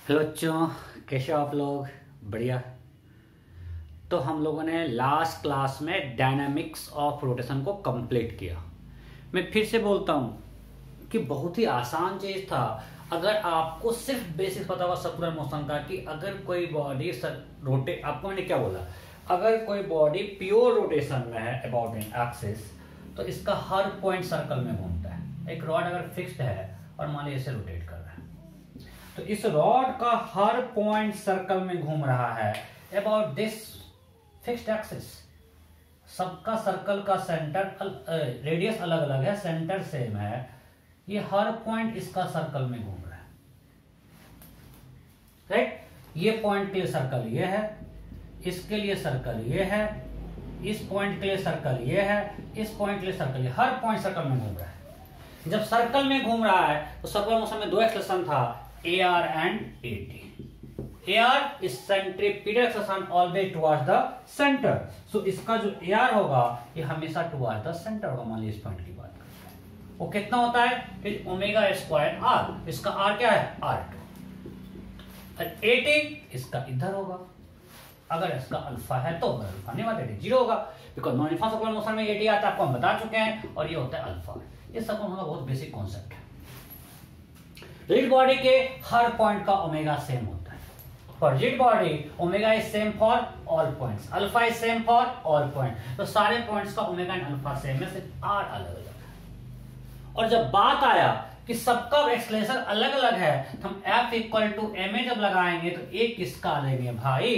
Hello बच्चों, कैसे हो आप लोग? बढ़िया। तो हम लोगों ने लास्ट क्लास में डायनामिक्स ऑफ रोटेशन को कंप्लीट किया। मैं फिर से बोलता हूँ कि बहुत ही आसान चीज था। अगर आपको सिर्फ बेसिक पता हुआ सर्कुलर मोशन का कि अगर कोई बॉडी रोटेट, आपको मैंने क्या बोला, अगर कोई बॉडी प्योर रोटेशन में है अबाउट एन एक्सिस तो इसका हर पॉइंट सर्कल में घूमता है। एक रॉड अगर फिक्स्ड है और मान लीजिए इसे रोटेट कर रहा है तो इस रॉड का हर पॉइंट सर्कल में घूम रहा है अबाउट दिस फिक्स्ड एक्सिस। सबका सर्कल का सेंटर रेडियस अलग अलग है, सेंटर सेम है, ये हर पॉइंट इसका सर्कल में घूम रहा है। राइट? ये पॉइंट के लिए सर्कल ये है, इसके लिए सर्कल ये है, इस पॉइंट के लिए सर्कल ये है, इस पॉइंट के लिए सर्कल ये, हर पॉइंट सर्कल में घूम रहा है। जब सर्कल में घूम रहा है तो सर्कुलर मोशन में दो एक्सलेशन था, AR and AT. AR is centripetal acceleration always towards the center. So इसका जो AR होगा ये हमेशा towards the center होगा। मान लीजिए इस पॉइंट की बात करते हैं, वो कितना होता है? फिर ओमेगा स्क्वायर R, इसका R क्या है? R2। और AT इसका इधर होगा। अगर इसका अल्फा है तो अल्फा नहीं बात, AT 0 होगा, because non uniform circular motion में AT आता है, आपको हम बता चुके हैं, और ये होता है अल्फा। ये सब होगा बहुत बेसिक कॉन्सेप्ट है। रिजिड बॉडी के हर पॉइंट का ओमेगा सेम होता है। For rigid body omega is same for all points, alpha is same for all point. तो सारे पॉइंट्स का ओमेगा एंड अल्फा सेम है, सिर्फ आर अलग अलग है। और जब बात आया कि सबका एक्सलेशन अलग अलग है तो हम F equal to m a जब लगाएंगे तो ए किसका लेंगे भाई?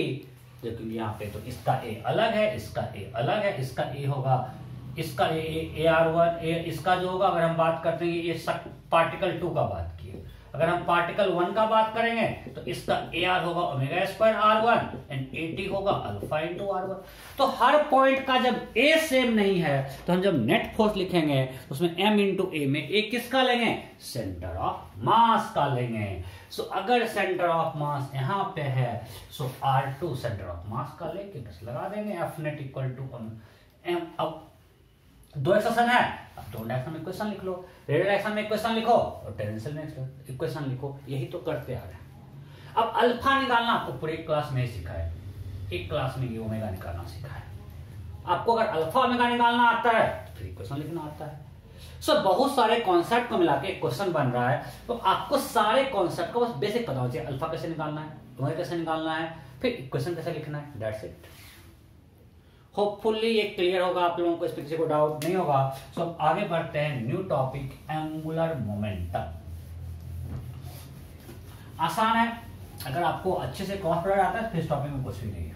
देखो यहाँ पे तो इसका ए अलग है, इसका ए अलग है, इसका ए होगा, इसका ए AR1, इसका जो होगा, अगर हम बात करते हैं ये पार्टिकल 2 का बात किए, अगर हम पार्टिकल 1 का बात करेंगे तो इसका AR होगा omega square R1 and AT होगा अल्फा इंटू R1। तो हर पॉइंट का जब A सेम नहीं है तो हम जब नेट फोर्स लिखेंगे तो उसमें M इंटू A में A किसका लेंगे? सेंटर ऑफ मास का लेंगे। सो अगर सेंटर ऑफ मास यहाँ पे है सो R2 सेंटर ऑफ मास का लेके बस लगा देंगे F net equal to M। अब दो एक्वेशन है, अब दो डायरेक्शन में इक्वेशन लिख लो, रेडियल डायरेक्शन में इक्वेशन लिखो और टेंजेंशियल में इक्वेशन लिखो, यही तो करते आ रहे हैं। अब अल्फा निकालना आपको पूरे क्लास में ही सिखा है, एक क्लास में ये ओमेगा निकालना सिखा है। आपको अगर अल्फा ओमेगा निकालना आता है तो फिर इक्वेशन लिखना आता है। सो बहुत सारे कॉन्सेप्ट को मिला के क्वेश्चन बन रहा है, तो आपको सारे कॉन्सेप्ट को बस बेसिक पता होना चाहिए। अल्फा कैसे निकालना है, ओमेगा कैसे निकालना है, फिर इक्वेशन कैसे लिखना है, दैट्स इट। होपफुली ये क्लियर होगा आप लोगों को, इस पर किसी को डाउट नहीं होगा। सो अब आगे बढ़ते हैं, न्यू टॉपिक एंगुलर मोमेंटम। आसान है, अगर आपको अच्छे से क्रॉस प्रोडक्ट आता है फिर इस टॉपिक में कुछ भी नहीं है।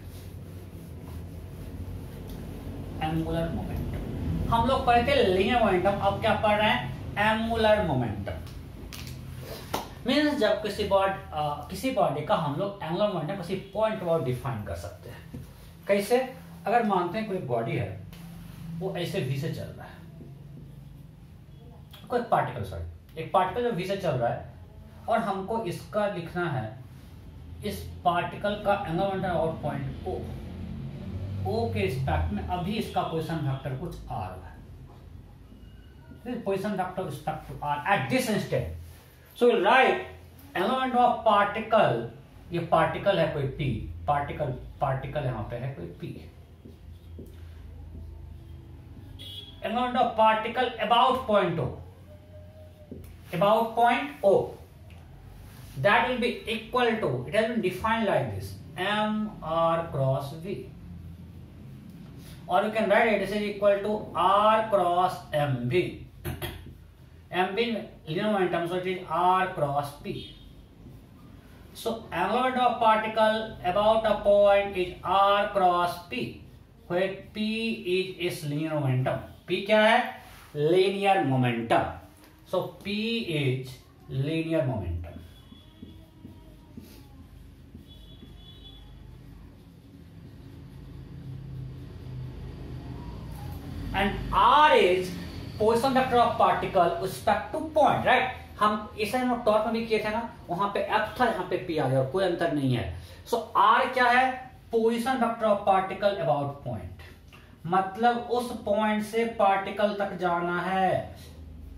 एंगुलर मोमेंटम हम लोग पढ़े थे लीनियर मोमेंटम, अब क्या पढ़ रहे हैं? Angular momentum. मीन्स जब किसी बॉडी का हम लोग एंगुलर मोमेंटम किसी पॉइंट पर डिफाइन कर सकते हैं। कैसे? अगर मानते हैं कोई बॉडी है वो ऐसे V से चल रहा है, कोई पार्टिकल, सॉरी एक पार्टिकल जो V से चल रहा है, और हमको इसका लिखना है, इस पार्टिकल का एंगुलर मोमेंटम और पॉइंट O के रिस्पेक्ट में अभी इसका पोजीशन वेक्टर कुछ R है, position vector respect to R at this instant. So right angular momentum of particle, ये पार्टिकल है कोई P, पार्टिकल यहां पे है कोई P, amount of particle about point O, that will be equal to, it has been defined like this, mr cross V, or you can write it, this is equal to r cross mv. mv linear momentum, so it is r cross p. So amount of particle about a point is r cross p, where p is its linear momentum. P क्या है? Linear momentum. So P is linear momentum. And R is position vector of particle respect two point, right? हम इसे हम torque में भी किए थे ना, वहां पे F था, यहाँ पे P आ गया और कोई अंतर नहीं है। सो R क्या है? Position vector of particle about point, मतलब उस पॉइंट से पार्टिकल तक जाना है।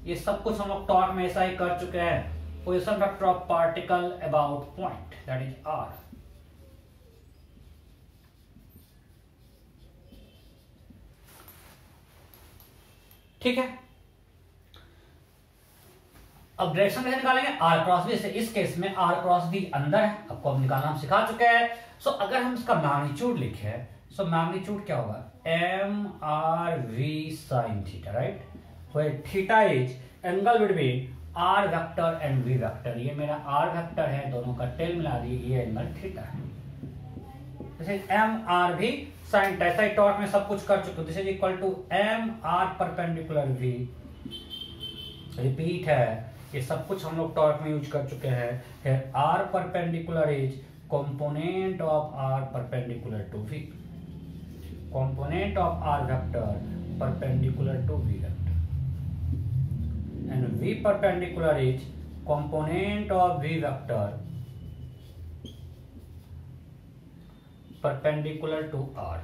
ये सब कुछ हम लोग टॉर्क में ऐसा ही कर चुके हैं। position vector of particle about point, that is r. ठीक है, अब डायरेक्शन कैसे निकालेंगे, आर क्रॉस बी। इस केस में आर क्रॉस बी अंदर है, आपको अब निकालना हम सिखा चुके हैं। सो अगर हम इसका मैग्नीट्यूड लिखे, सो मैग्नीट्यूड क्या होगा, m r v sine theta, right, where theta is angle between r vector and v vector. ये मेरा आर वेक्टर है, दोनों का टेल मिला दिए, ये एंगल थीटा है। This is m r v sine, ऐसा ही टॉर्क में सब कुछ कर चुके। This is equal to m r perpendicular v, repeat है, ये सब कुछ हम लोग टॉर्क में यूज कर चुके हैं। R perpendicular is component of are perpendicular to v, component of r vector perpendicular to v vector, and v perpendicular is component of v vector perpendicular to r.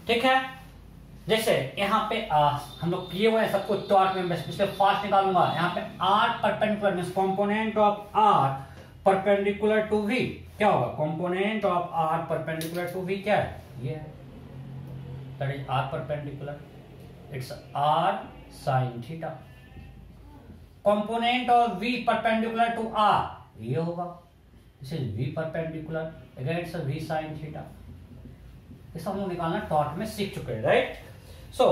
ठीक है, जैसे यहाँ पे हम लोग किए हुए सब कुछ टॉर्क में, पिछले फास्ट निकालूंगा। यहाँ पे r perpendicular means component of are perpendicular to v क्या होगा, component of are perpendicular to v क्या है, ये है, that is are perpendicular, it's r sine theta. Component of v perpendicular to r ये होगा, this is v perpendicular, again it's v sine theta. ये सब हम लोग निकालना टॉर्क में सीख चुके हैं, राइट। सो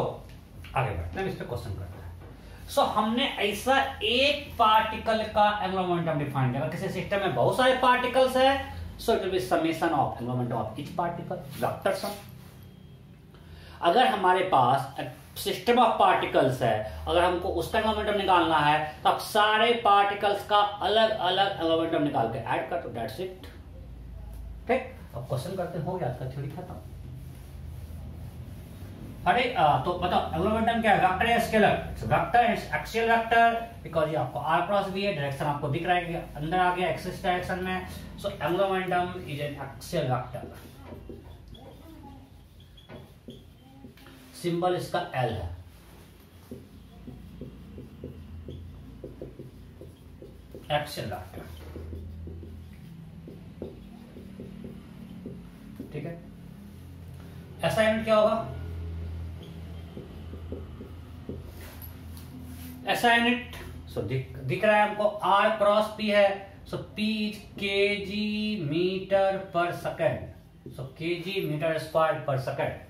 आगे बढ़ते हैं, इस पे क्वेश्चन करते हैं। सो हमने ऐसा एक पार्टिकल का एंगुलर मोमेंटम डिफाइन किया। किसी सिस्टम में बहुत सारे पार्टिकल्स है, so it will be summation of angular momentum of each particle, vector sum. अगर हमारे पास सिस्टम ऑफ पार्टिकल्स है, अगर हमको उसका एंगुलर मोमेंटम निकालना है, तो आप सारे पार्टिकल्स का अलग अलग एंगुलर मोमेंटम निकाल के ऐड कर दो, दैट्स इट। ठीक, अब क्वेश्चन करते हो गया, आपका थ्योरी खत्म। अरे तो बताओ एंगुलर मोमेंटम क्या है, वेक्टर या scalar? It's vector, it's axial vector, because ये आपको r क्रॉस भी है, डायरेक्शन आपको दिख रहा है कि अंदर आ गया एक्सिस डायरेक्शन में। So angular momentum is an axial vector, symbol इसका L है। एक्सियल वेक्टर, ठीक है। असाइनमेंट क्या होगा, असाइनमेंट सो दिख रहा है हमको r क्रॉस p है, सो p इज kg मीटर पर सेकेंड, सो kg मीटर स्क्वायर पर सेकेंड।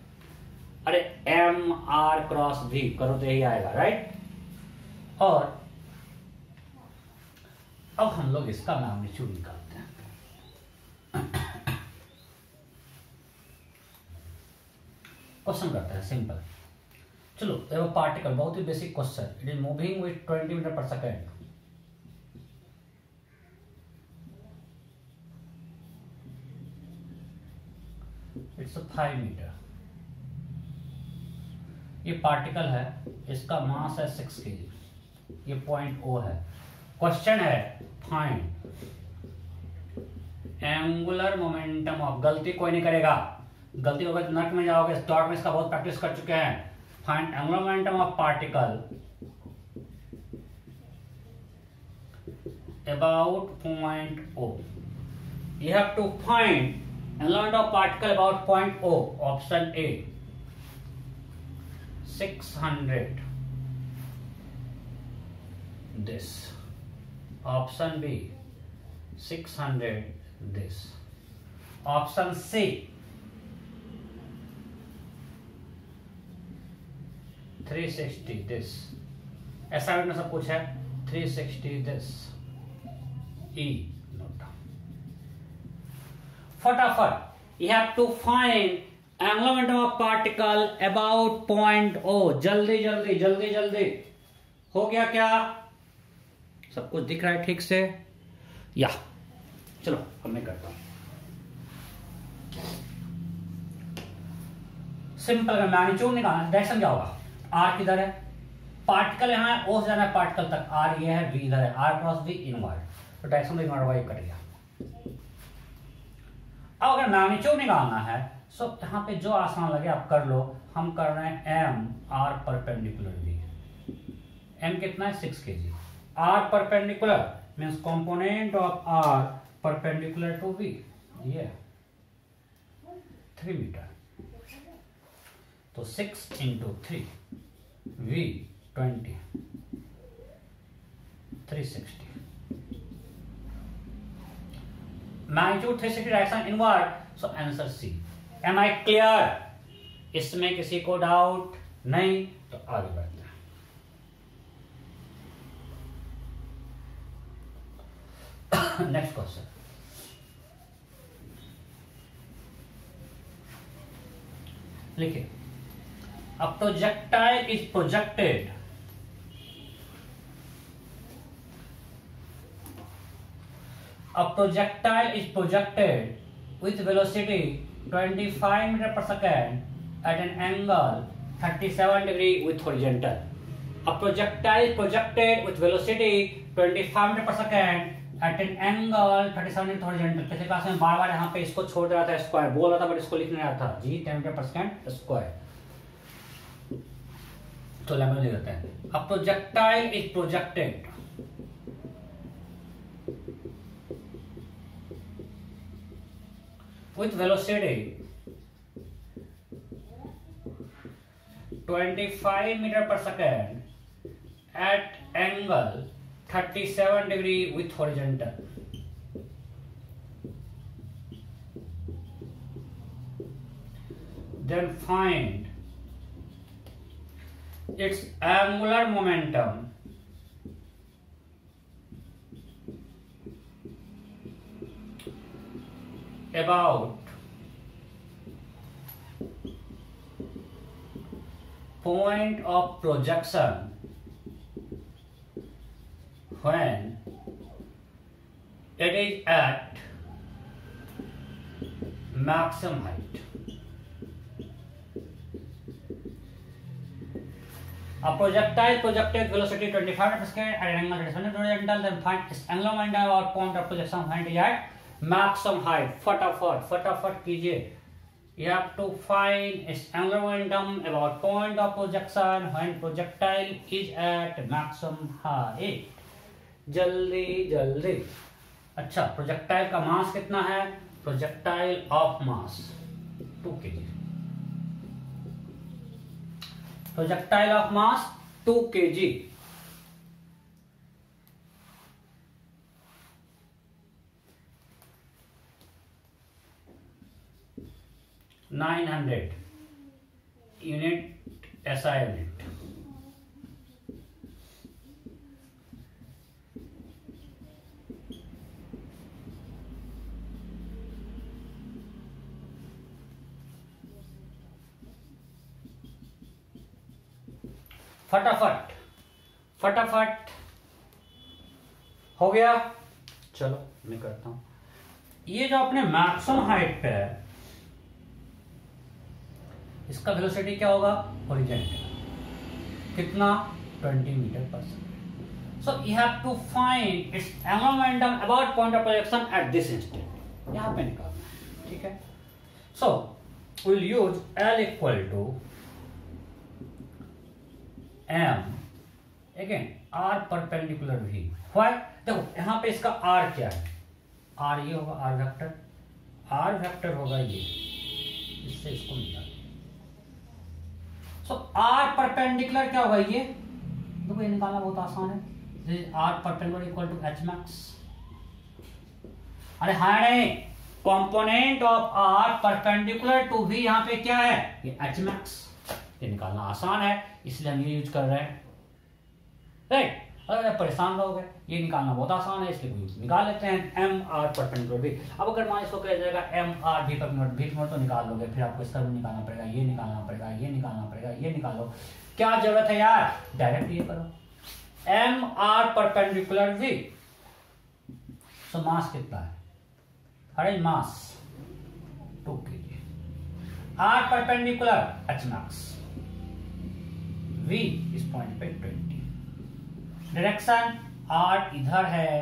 अरे m r क्रॉस v करो तो यही आएगा, राइट। और अब हम लोग इसका मैग्नीट्यूड निकालते हैं। क्वेश्चन करते हैं सिंपल। चलो देखो, पार्टिकल बहुत ही basic question, it is moving with 20 metre पर सेकेंड। It's 5 metre. ये पार्टिकल है, इसका मास है 6 kg, ये पॉइंट O है। क्वेश्चन है फाइंड एंगुलर मोमेंटम ऑफ, गलती कोई नहीं करेगा, गलती होगा तो नर्क में जाओगे, टॉर्क में इसका बहुत प्रैक्टिस कर चुके हैं। Find angular momentum of particle about point O। You have to find angular momentum of particle about point O. Option A 600 this. Option B 600 this. Option C 360 this. Assignment में सब कुछ है, 360 this. E नोट फटाफट। You have to find angular momentum of particle about point O. जल्दी जल्दी जल्दी जल्दी। हो गया क्या, सब कुछ दिख रहा है ठीक से? या चलो अब मैं करता हूं। सिंपल का मैग्नीट्यूड निकालना, डायरेक्शन क्या होगा, R किधर है, पार्टिकल यहाँ है, O से जाना है पार्टिकल तक, R ये है, V इधर है, R क्रॉस V इनवर्ड, तो डायरेक्शन इनवर्ड वाई कट गया। अब अगर मैग्नीट्यूड निकालना है, सो यहाँ पे जो आसान लगे आप कर लो। हम कर रहे हैं M R perpendicular V, m कितना है 6 kg। r perpendicular means component of r perpendicular to v, ये 3 मीटर। तो 6 into 3 v 20 360 magnitude 360 direction inward. So answer c. Am I clear? इसमें किसी को डाउट नहीं? तो आगे बढ़ते हैं। नेक्स्ट क्वेश्चन लिखिए। A projectile is projected with velocity 25 meter per second at an angle 37 degree with horizontal. A projectile projected with velocity 25 meter per second at an angle 37 degree horizontal। पिछले class में बार बार यहाँ पे इसको छोड़ रहा था, square बोल रहा था बट इसको लिख नहीं रहा था जी, 10 मीटर पर सेकेंड स्क्वायर। तो लैंग्वेज ले लेते हैं। A projectile is projected with velocity 25 meter per second at angle 37 degree with horizontal। Then find its angular momentum about point of projection when it is at maximum height। A projectile projected velocity 25 meter per second at an angle 37 degree horizontal, then find its angular momentum about point of projection when it is at maximum height। फटाफट कीजिए। You have to find its angular momentum about point of projection when projectile is at maximum height। जल्दी। अच्छा, projectile का मास कितना है? Projectile of mass 2 kg। Projectile of mass 2 kg। $900 unit SI unit. फटाफट हो गया। चलो मैं करता हूं। ये जो अपने मैक्सिमम हाइट पे है इसका वेलोसिटी क्या होगा? हॉरिजॉन्टल। कितना? 20 मीटर पर second. So you have to find its angular momentum about point of projection at this instant. यहां पे निकालना है, ठीक है। So will use L equal to M again R perpendicular V। Why? देखो यहां पे इसका R क्या है? R ये होगा R वेक्टर होगा ये, इससे इसको मिला। सो R परपेंडिकुलर क्या होगा? ये देखो, ये निकालना बहुत आसान है। R perpendicular equal to H max. अरे हाँ नहीं, component of R perpendicular to V यहाँ पे क्या है? ये H मैक्स। ये निकालना आसान है इसलिए हम ये यूज कर रहे हैं, राइट। अगर परेशान रहोगे, ये निकालना बहुत आसान है इसलिए निकाल लेते हैं। एम आर परपेंडिकुलर भी। अब अगर मान इसको कहा जाएगा एम आर भी परपेंडिकुलर तो निकाल लोगे, फिर आपको इसका भी निकालना पड़ेगा, ये निकालना पड़ेगा, ये निकालना पड़ेगा, ये निकालो। क्या जरूरत है यार? डायरेक्ट ये करो। एम आर परपेंडिकुलर भी। सो मास कितना है? अरे mass 2 kg। R perpendicular h max, v इस पॉइंट पे 20। डायरेक्शन आर इधर है,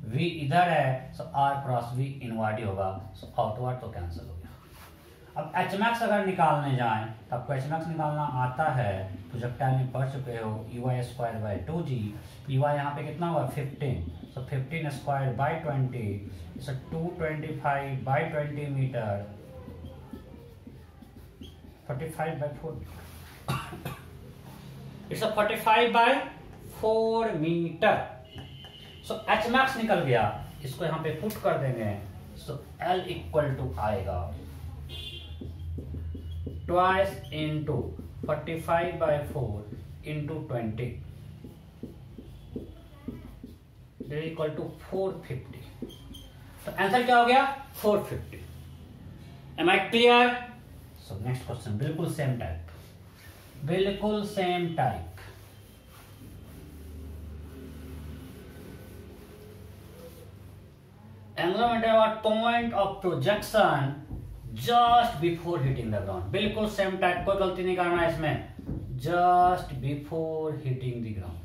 वी इधर है, so are cross v inward ही होगा। सो आउटवर्ड तो कैंसिल हो गया। अब एच मैक्स अगर निकालने जाएं तो आपको एच मैक्स निकालना आता है प्रोजेक्टाइल में पढ़ चुके हो, uy²/2g। uy यहाँ पे कितना हुआ 15, so 15² 20, so 225/20 metre, 45/4 it's 45/4 metre. So h max निकल गया, इसको यहाँ पे पुट कर देंगे। सो L इक्वल टू आएगा twice into 45/4 into 20 equal to 450। तो आंसर क्या हो गया 450। Am I clear? So next question बिल्कुल सेम टाइप, बिल्कुल same type. Angular momentum at point of projection just before hitting the ground। बिल्कुल same type, कोई गलती नहीं करना है इसमें, just before hitting the ground।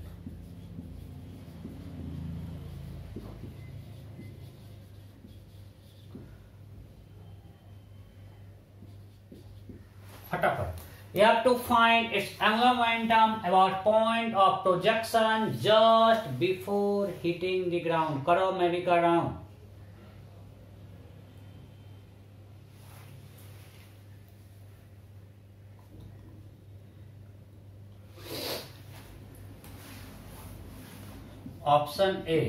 फटाफट, you have to find its angular momentum about point of projection just before hitting the ground। करो, मैं भी कर रहा हूं। Option a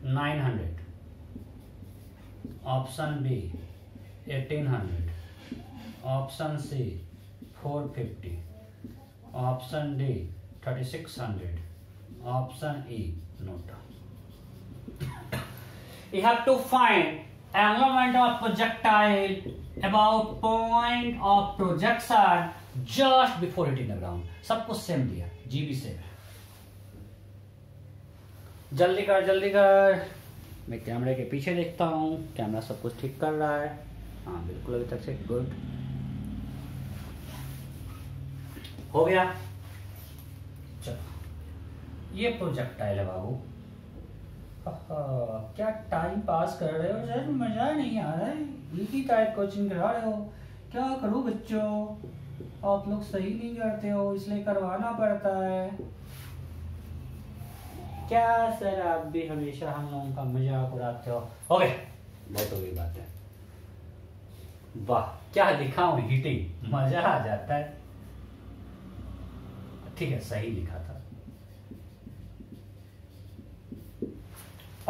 900, option b 1800, option c 450, option d 3600, option e note. You have to find angular momentum of projectile about point of projection just before hitting the ground। सब कुछ same दिया, जी भी सेम। जल्दी कर जल्दी कर, मैं कैमरे के पीछे देखता हूँ, कैमरा सब कुछ ठीक कर रहा है। हाँ बिल्कुल, अभी तक से गुड हो गया। चलो, ये प्रोजेक्टाइल है बाबू। क्या टाइम पास कर रहे हो सर, मजा नहीं आ रहा है, एक ही टाइप कोचिंग करा रहे हो। क्या करूँ बच्चों, आप लोग सही नहीं करते हो, इसलिए करवाना पड़ता है। क्या सर आप भी हमेशा हम लोगों का मजाक उड़ाते हो। ओके, बहुत हो गई बात है। वाह, क्या दिखाऊं, हीटिंग, मजा आ जाता है। ठीक है, सही लिखा था।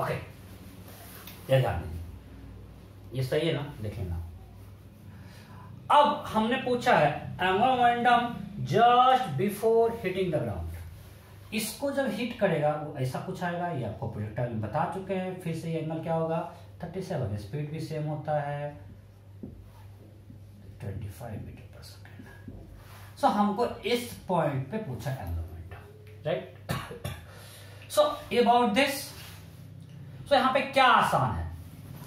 ओके, ये ध्यान दीजिए, ये सही है ना, देख लेना। अब हमने पूछा है angular momentum just before hitting the ground. इसको जब हिट करेगा वो ऐसा कुछ आएगा, ये आपको प्रोजेक्टाइल में बता चुके हैं। फिर से ये एंगल क्या होगा 37, स्पीड भी सेम होता है 25 मीटर पर सेकेंड। सो हमको इस पॉइंट पे पूछा angular momentum, right. So about this, so यहाँ पे क्या आसान है।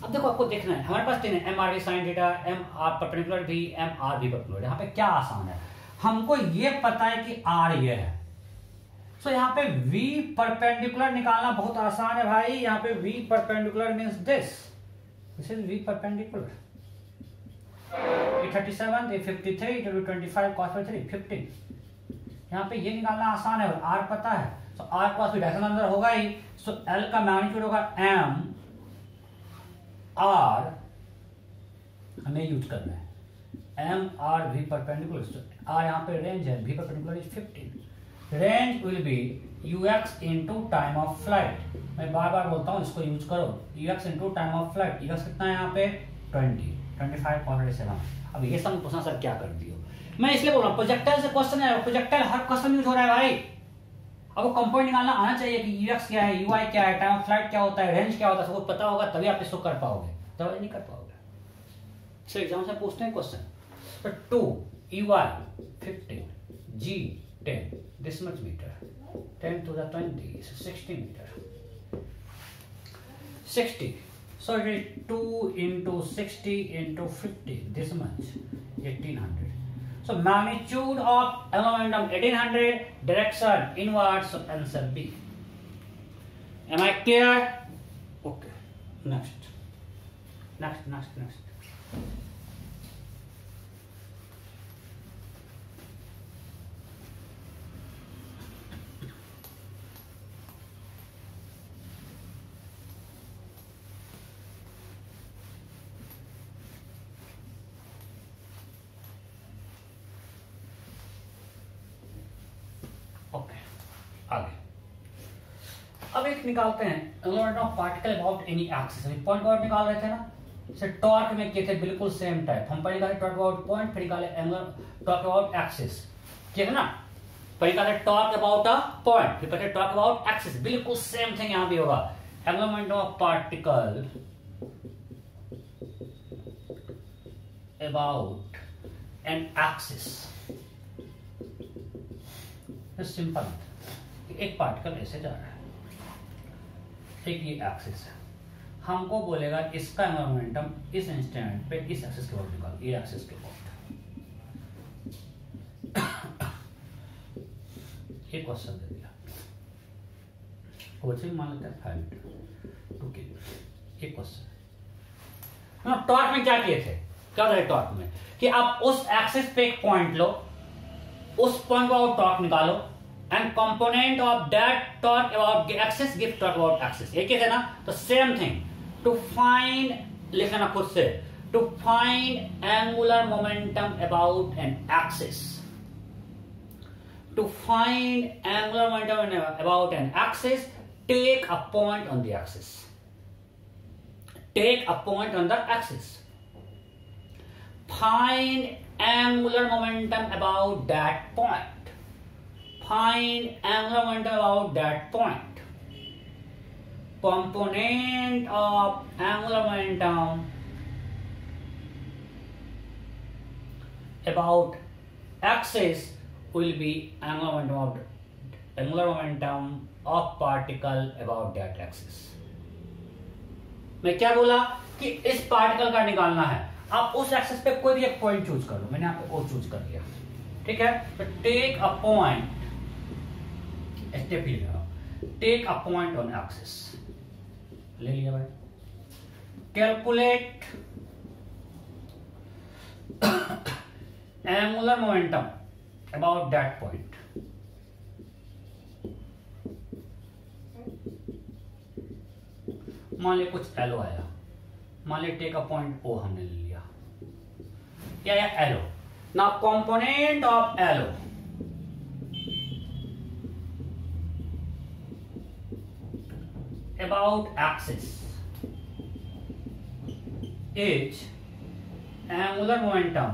अब देखो, आपको देखना है, हमारे पास तीन है, M r v sine theta, m r perpendicular भी, एम आर भी परपेंडिकुलर। यहाँ पे क्या आसान है, हमको ये पता है कि आर ये है। तो यहाँ पे V परपेंडिकुलर निकालना बहुत आसान है भाई। यहाँ पे V perpendicular means this is V perpendicular. 37, 53, 25 cos 3 15। यहाँ पे ये निकालना आसान है और R पता है, तो R क्रॉस भी डायरेक्शन अंदर होगा ही। सो L का मैग्नीट्यूड होगा M R, हमें यूज करना है M R V perpendicular. R यहाँ पे रेंज है, V perpendicular is 15। Range will be ux into time of flight. मैं बार बार बोलता हूँ, इसको यूज करो, ux into time of flight. ux कितना है यहाँ पे 20, 25.7। अब ये सब पूछना सर क्या कर दियो, मैं इसलिए बोल रहा हूँ प्रोजेक्टाइल से क्वेश्चन है, प्रोजेक्टाइल हर क्वेश्चन यूज हो रहा है भाई। आपको कंपाउंड निकालना आना चाहिए कि ux क्या है, uy क्या है, टाइम ऑफ फ्लाइट क्या होता है, रेंज क्या होता है, सबको पता होगा, तभी आप इसको कर पाओगे, तभी नहीं कर पाओगे। सो एग्जाम से पूछते हैं क्वेश्चन, तो 2 uy 15 g 10, this much meter, 10 to the 20 is 60 meter, 60. So it is 2 into 60 into 50, this much, 1800. So magnitude of angular momentum 1800, direction inward, so answer B. Am I clear? Okay. Next. आगे अब एक निकालते हैं angular of particle about any axis, point about निकाल रहे थे ना, से टॉर्क में किए थे बिल्कुल सेम टाइप। हम पहले निकाले टॉर्क अबाउट पॉइंट, फिर निकाले एंगुलर टॉर्क अबाउट एक्सिस, ठीक है ना। पहले निकाले टॉर्क अबाउट अ पॉइंट, फिर पहले टॉर्क अबाउट एक्सिस, बिल्कुल सेम थिंग यहां भी होगा। Angular momentum of particle about an axis, simple, एक पार्टिकल ऐसे जा रहा है, एक ये एक्सिस है, हमको बोलेगा इसका एंगुलर मोमेंटम इस इंस्टेंट पे इस एक्सिस के अबाउट निकालो, ये एक्सिस के अबाउट। एक क्वेश्चन दे दिया, कोचिंग मान लेते हैं 5 2 के, एक क्वेश्चन। टॉर्क में क्या किए थे, क्या था टॉर्क में कि आप उस एक्सिस पे एक पॉइंट लो, उस पॉइंट को टॉर्क निकालो, and component of that torque about the axis give torque about axis, एक ही है ना। तो same thing, to find, लिखना खुद से, to find angular momentum about an axis, to find angular momentum about an axis, take a point on the axis, take a point on the axis, find angular momentum about that point, find angular momentum about that point, component of angular momentum about axis will be angular momentum of particle about that axis। मैं क्या बोला कि इस particle का निकालना है, आप उस एक्सिस पे कोई भी एक पॉइंट चूज कर लो, मैंने यहाँ पे ओ चूज कर लिया, ठीक है। तो टेक अ पॉइंट, स्टेप ही take a point on axis, ले लिया भाई। Calculate angular momentum about that point, मान लिया कुछ एलो आया, मान लिया टेक अ पॉइंट ओ हमने ले लिया, क्या या l o. Now component of l o about axis is angular momentum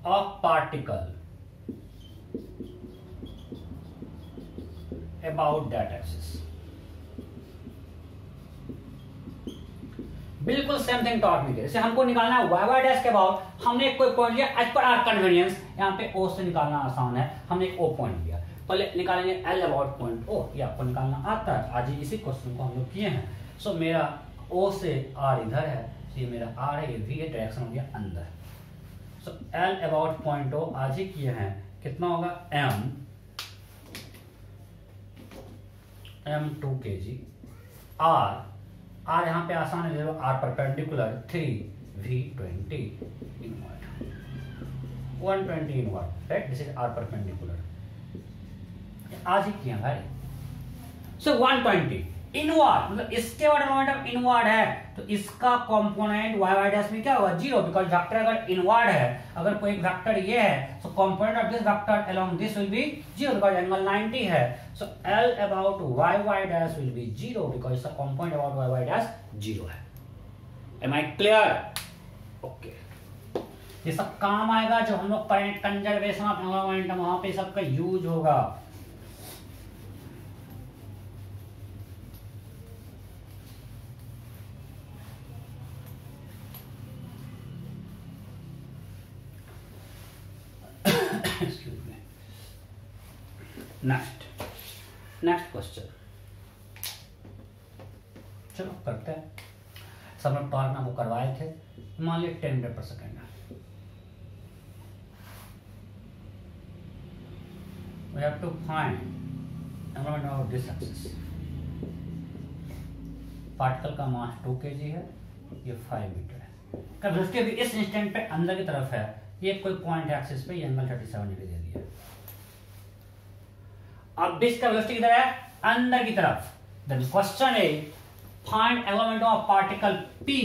of particle about that axis। बिल्कुल सेम थिंग टॉर्क में, जैसे हमको निकालना है y डैश के अबाउट, हमने कोई पॉइंट लिया एज पर आर कन्वीनियंस, यहाँ पे ओ से निकालना आसान है, हमने एक ओ पॉइंट लिया, पहले निकालेंगे एल अबाउट पॉइंट ओ, ये आपको निकालना आता है, आज इसी क्वेश्चन को हम लोग किए हैं। सो मेरा ओ से आर इधर है, ये मेरा आर है, ये वी है, डायरेक्शन हो गया अंदर। सो एल अबाउट पॉइंट ओ आज ही किए हैं, कितना होगा m 2 kg, आर यहाँ पे आसान है, r perpendicular 3v20 inward, 120 inward, right, this is are perpendicular, आज ही किया भाई। सो 120 इनवर्ड, मतलब इसके बाद मोमेंटम इनवर्ड है, तो इसका कंपोनेंट y डैश में क्या होगा, 0, बिकॉज वेक्टर अगर इनवर्ड है, अगर कोई वेक्टर ये है, so component of this vector along this will be 0 because angle 90 है। So l about y dash will be 0 because इसका कंपोनेंट अबाउट y डैश 0 है। Am I clear? ओके, ये सब काम आएगा जब हम लोग पढ़ें कंजर्वेशन ऑफ एंगुलर मोमेंटम, वहां पे सबका यूज होगा। नेक्स्ट क्वेश्चन, चलो करते हैं। सब लोग टॉर्क ना वो करवाए थे, मान लिया 10 मीटर पर सेकेंड है, we have to find angular momentum of this axis। Particle का मास 2 kg है, ये 5 मीटर है, कब उसके भी इस इंस्टेंट पे अंदर की तरफ है, ये कोई पॉइंट एक्सिस पे ये एंगल 37 डिग्री दे दिया। अब डिस्क का वेलोसिटी किधर है, अंदर की तरफ। The question is find angular momentum of particle P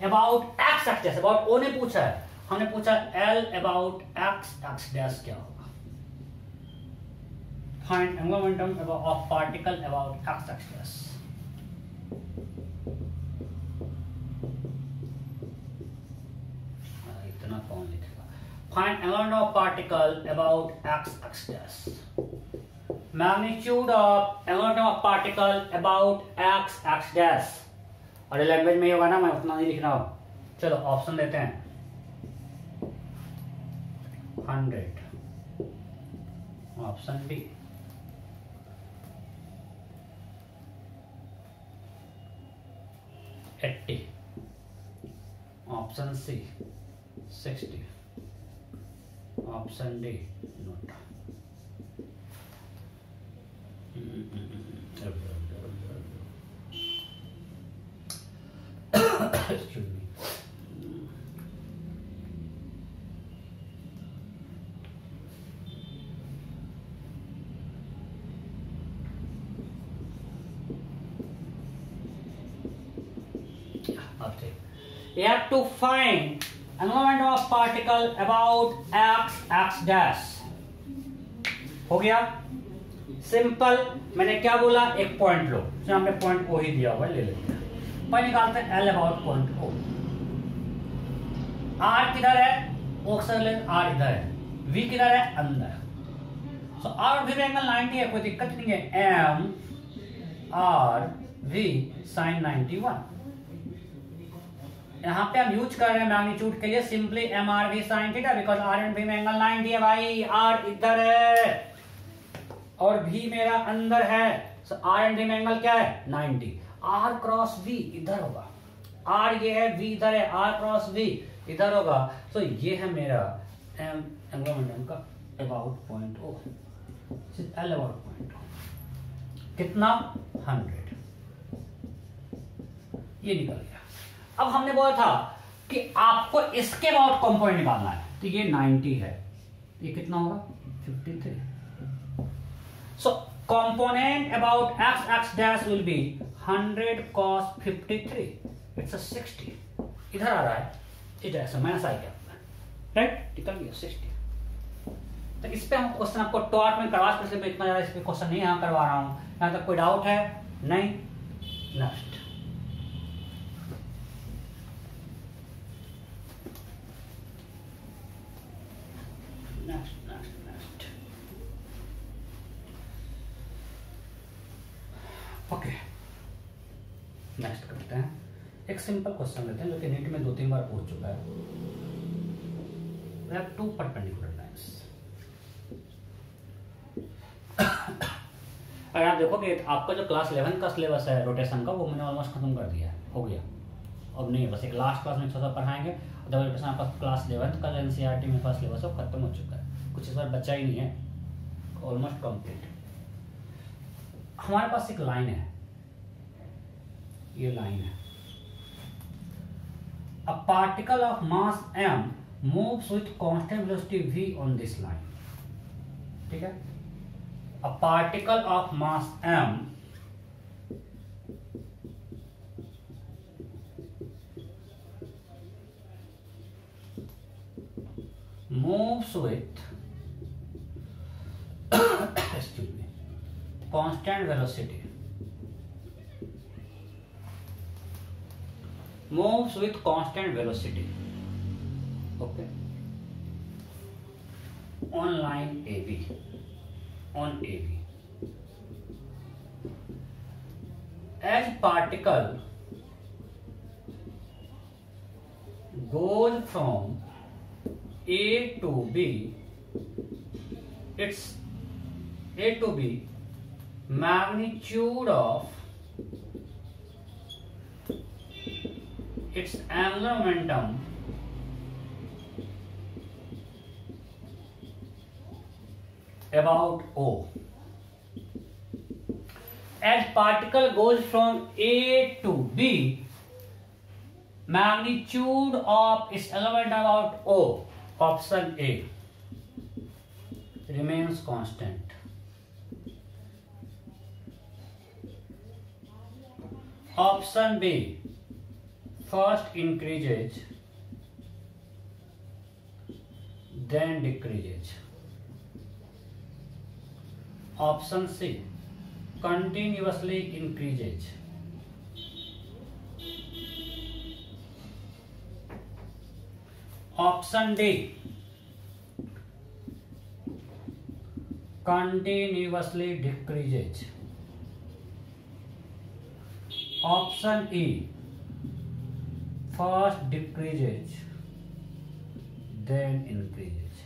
about x axis, about O ने पूछा है, हमने पूछा L अबाउट x डैश क्या होगा। Find angular momentum of particle about x-axis. इतना कौन लिखेगा? Find angular momentum of particle about x-axis. Magnitude of angular momentum of particle about x-axis. और लैंग्वेज में होगा ना, मैं उतना नहीं लिख रहा हूं. चलो ऑप्शन देते हैं. 100. Option b. Option c 60. Option d note. Excuse me. You have to find angular momentum of particle about x dash. हो गया सिंपल. मैंने क्या बोला? एक पॉइंट लो. हमने पॉइंट ओ ही दिया हुआ, ले लेते हैं. पॉइंट निकालते हैं L about point O. R किधर है? ऑक्सीजन लेंथ R इधर है. V किधर है? अंदर. सो R और V एंगल 90 है, कोई दिक्कत नहीं है. M R V sin 91. यहाँ पे हम यूज कर रहे हैं मैग्नीट्यूड के लिए simply M r v sine theta, because r and v में एंगल 90 है भाई. आर इधर है और वी मेरा अंदर है. सो आर एंड वी में एंगल क्या है? 90. आर क्रॉस वी इधर होगा. आर ये है, वी इधर है. आर क्रॉस वी इधर होगा. सो ये है मेरा एंगुलर मोमेंटम का about point o. L about point o कितना? 100. ये निकल गया. अब हमने बोला था कि आपको इसके अबाउट कंपोनेंट निकालना है. तो ये 90 है, ये कितना होगा? 53. So component about X X dash will be 100 cos 53. It's 60. इधर आ रहा है, इधर ऐसा माइनस आ गया, राइट? निकल गया 60. तो इस पे हम क्वेश्चन आपको टॉट में करवा सकते हैं. इतना ज्यादा इस पे क्वेश्चन नहीं यहाँ करवा रहा हूं. यहाँ तक कोई डाउट है? नहीं. नेक्स्ट. ओके, नेक्स्ट करते हैं. एक सिंपल क्वेश्चन लेते हैं जो कि नीट में 2-3 बार पूछ चुका है. We have two perpendicular lines. अगर आप देखोगे आपका जो क्लास 11 का सिलेबस है रोटेशन का, वो मैंने ऑलमोस्ट खत्म कर दिया है, हो गया. अब नहीं, बस एक लास्ट क्लास में थोड़ा पढ़ाएंगे. जब रोटेशन आपका क्लास 11 का एनसीईआरटी में फर्स्ट सिलेबस है खत्म हो चुका है. कुछ इस बार बचा ही नहीं है, ऑलमोस्ट कंप्लीट. हमारे पास एक लाइन है, ये लाइन है. A particle of mass m moves with constant velocity v on this line. ठीक है? A particle of mass m moves with excuse me, constant velocity. Moves with constant velocity. Okay. On line AB. On AB. As particle goes from A to B, its A to B magnitude of its angular momentum about O. As particle goes from A to B, magnitude of its angular momentum about O, option A, remains constant. Option B, first increases then decreases. Option c continuously increases, option d continuously decreases, option E first decreases then increases।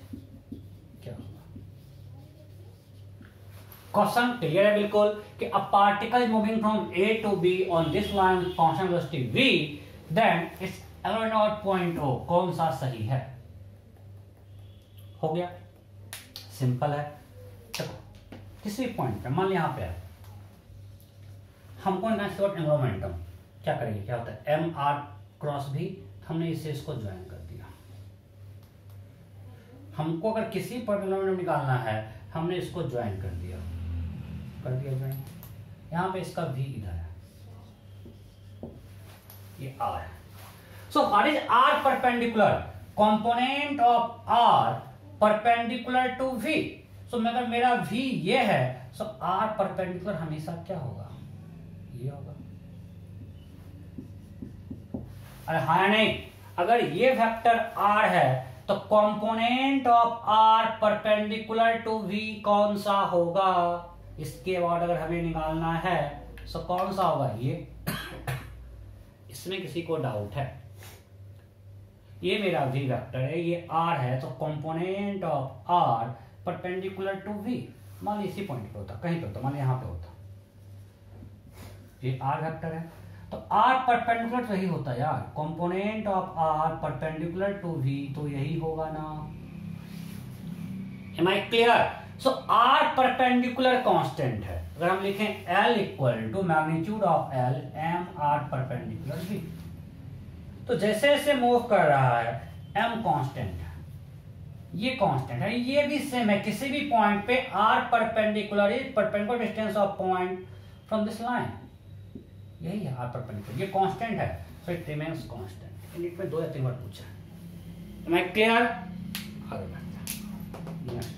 क्या होगा? Question clear है बिल्कुल कि a particle is moving from A to B on this line constant velocity v, then it's एलोनॉट point O कौन सा सही है? हो गया, सिंपल है। देखो किसी पॉइंट पे मान लिया यहां पे है, हमको एनवायरमेंटम क्या करेंगे, क्या होता है एम आर क्रॉस भी, हमने इससे इसको ज्वाइन कर दिया। हमको अगर किसी पॉइंट एनवायरमेंटम निकालना है, हमने इसको ज्वाइन कर दिया ज्वाइन। यहां पे इसका भी इधर है, ये आर है। So what is are perpendicular? Component of are perpendicular to V. So अगर मेरा v ये है, सो r परपेंडिकुलर हमेशा क्या होगा? ये होगा। अरे हाँ नहीं, अगर ये वेक्टर r है तो component of r perpendicular to v कौन सा होगा? इसके बाद अगर हमें निकालना है सो कौन सा होगा? ये इसमें किसी को डाउट है? ये मेरा v वेक्टर है, ये r है, तो component of r perpendicular to v, मान इसी पॉइंट पे होता, कहीं पे होता, मान यहां पे होता, ये r वेक्टर है, तो r परपेंडिकुलर तो यही होता है यार, component of r perpendicular to v, तो यही होगा ना। Am I clear? So r perpendicular constant है, अगर हम लिखें l equal to magnitude of l m r perpendicular v, तो जैसे जैसे मूव कर रहा है m कांस्टेंट है, ये कांस्टेंट है, ये भी सेम है, किसी भी पॉइंट पे r perpendicular is perpendicular distance of point from this line, यही है r परपेंडिकुलर, ये कांस्टेंट है, so it remains constant. Unit में 2 या 3 बार पूछा है। Am I clear? आगे बढ़ते हैं नेक्स्ट।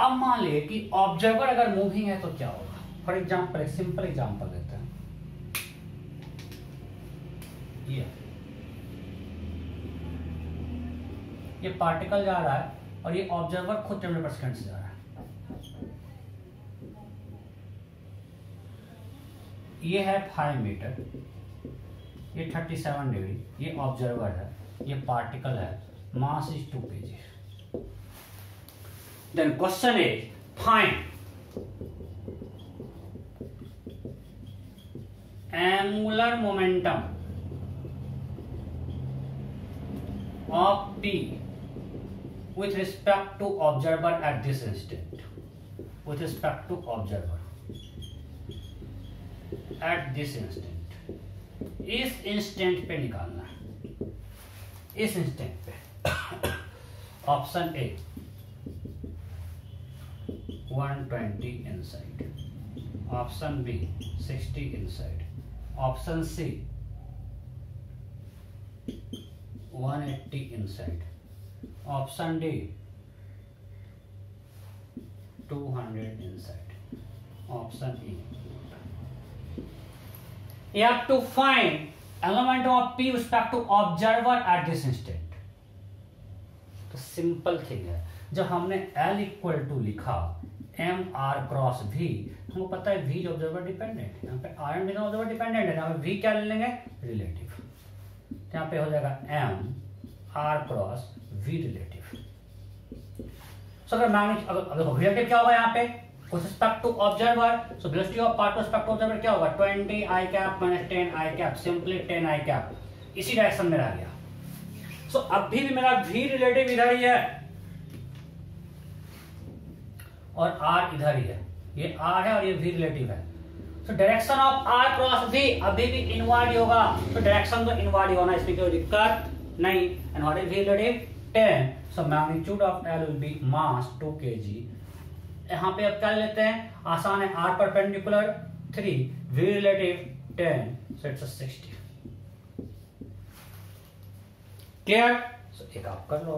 अब मान ले कि ऑब्जर्वर अगर मूविंग है तो क्या होगा? फॉर एग्जांपल एक सिंपल एग्जांपल लेते हैं, ये पार्टिकल जा रहा है और ये ऑब्जर्वर खुद 10% से जा रहा है, ये है 5 मीटर, ये 37 डिग्री, ये ऑब्जर्वर है, ये पार्टिकल है, mass is 2 kg। Then question is find angular momentum of P with respect to observer at this instant. With respect to observer at this instant. इस इंस्टेंट पे निकालना है, इस इंस्टेंट पे। Option A 120 inside, option B 60 inside, option C 180 inside, option D 200 inside, option E। You have to find element of P with respect to observer at this instant। तो simple thing है, जब हमने L equal to लिखा M R cross we, हमको पता है we observer dependent, यहाँ पे आर एंड ऑब्जर्वर डिपेंडेंट है, यहाँ पे वी क्या ले लेंगे? रिलेटिव। यहाँ पे हो जाएगा M are cross V relative. So अगर मैग्नीट्यूड, अगर रिलेटिव क्या होगा यहाँ पे with respect to observer, so velocity of part with respect to observer क्या होगा? 20 I cap minus 10 I cap, simply 10 I cap, इसी डायरेक्शन में रह गया। सो अभी भी मेरा वी रिलेटिव इधर ही है और r इधर ही है, ये r है और ये v रिलेटिव है, तो direction of r cross v अभी भी इनवर्ड ही होगा, तो डायरेक्शन तो इनवर्ड ही होना, इसमें कोई दिक्कत नहीं। And what is v relative? 10, so magnitude of L will be mass 2 kg. यहाँ पे अब क्या लेते हैं, आसान है, R perpendicular 3, V relative 10, so it's a 60. Clear? So एक आप कर लो.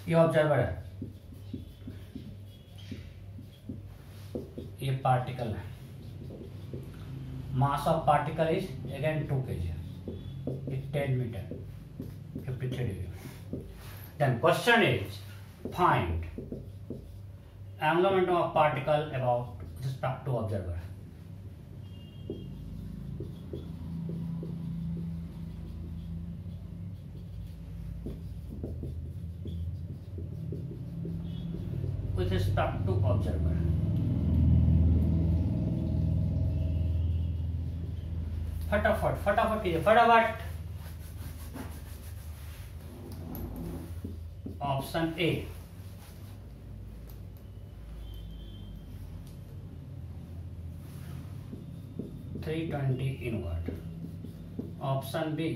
ये ऑब्जर्वर है, ये पार्टिकल है, mass of particle is again 2 kg, 10 metre, 53 degree. Then question is find angular momentum of particle about respect to observer. With respect to observer. फटाफट कीजिए, फटाफट. Option a, $320 inward. Option b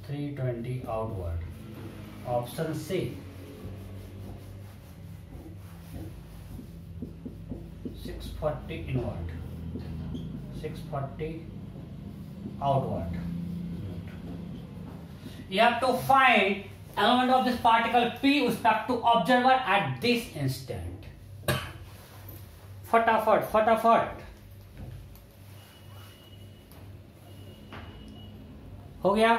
320 outward. Option c 640 inward, 640 outward. You have to find element of this particle P with respect to observer at this instant. फटाफट हो गया.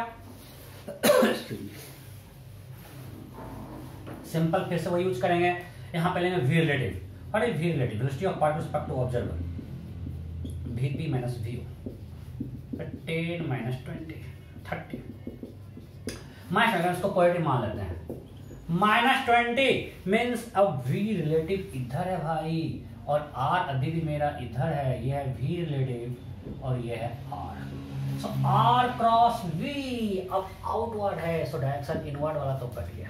Simple फिर से वो use करेंगे. यहां पे लेंगे V relative. What is V relative? Velocity of particle with respect to observer. Vp minus Vo. 10 minus 20, 30. Minus अगर इसको पॉजिटिव मान लेते हैं, -20 मीन्स अब V रिलेटिव इधर है भाई, और R अभी भी मेरा इधर है. ये है V रिलेटिव और ये है R. सो R क्रॉस V अब आउटवर्ड है, सो डायरेक्शन इनवर्ड वाला तो कट गया.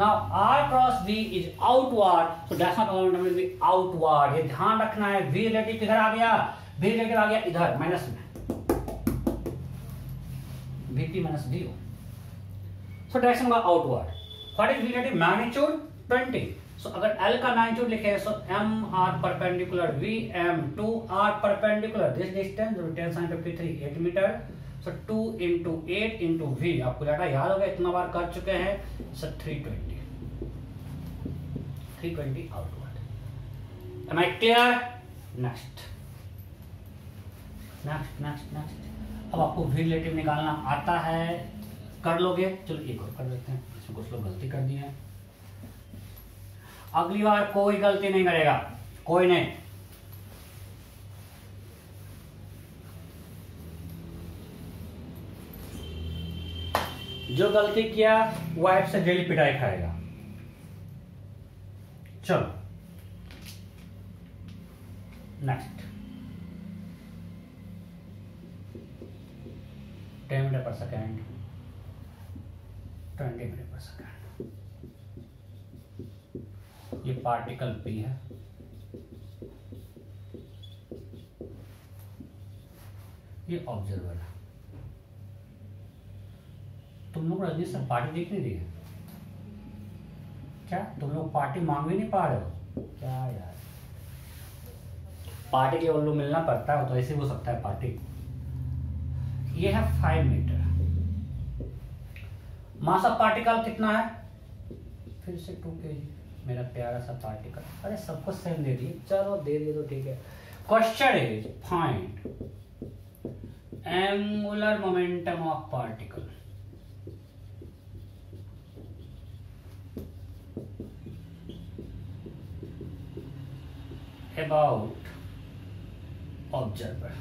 Now R cross V is outward, so that's not momentum will be outward. ये ध्यान रखना है. V रिलेटिव किधर आ गया, V रिलेटिव आ गया इधर माइनस में, Vp minus Vo. So direction होगा outward. What is V relative? Magnitude 20. So अगर L का मैग्नीट्यूड लिखे, so M R perpendicular V M 2 R perpendicular. This distance 10 sin 53 8 metre. So 2 into 8 into V, आपको data याद होगा, इतना बार कर चुके हैं. So 320 outward. Am I clear? Next. अब आपको V रिलेटिव निकालना आता है, कर लोगे. चलो एक और कर लेते हैं, इसमें कुछ लोग गलती कर दी है. अगली बार कोई गलती नहीं करेगा, कोई नहीं. जो गलती किया वाइफ से जेली पिटाई खाएगा. चलो नेक्स्ट. 10 मीटर पर सेकेंड, 20 मीटर पर सेकेंड. ये पार्टिकल P है, ये ऑब्जर्वर है. तुम लोग रजनी सर पार्टी देख नहीं रही है क्या? तुम लोग पार्टी मांग भी नहीं पा रहे हो क्या यार? पार्टी के उल्लू मिलना पड़ता है, तो ऐसे हो सकता है पार्टी. ये है 5 मीटर. मास ऑफ पार्टिकल कितना है? फिर से 2 kg. मेरा प्यारा सा पार्टिकल. अरे सबको सेम दे दिए, चलो दे दिए तो ठीक है. Question is find angular momentum of particle. about observer.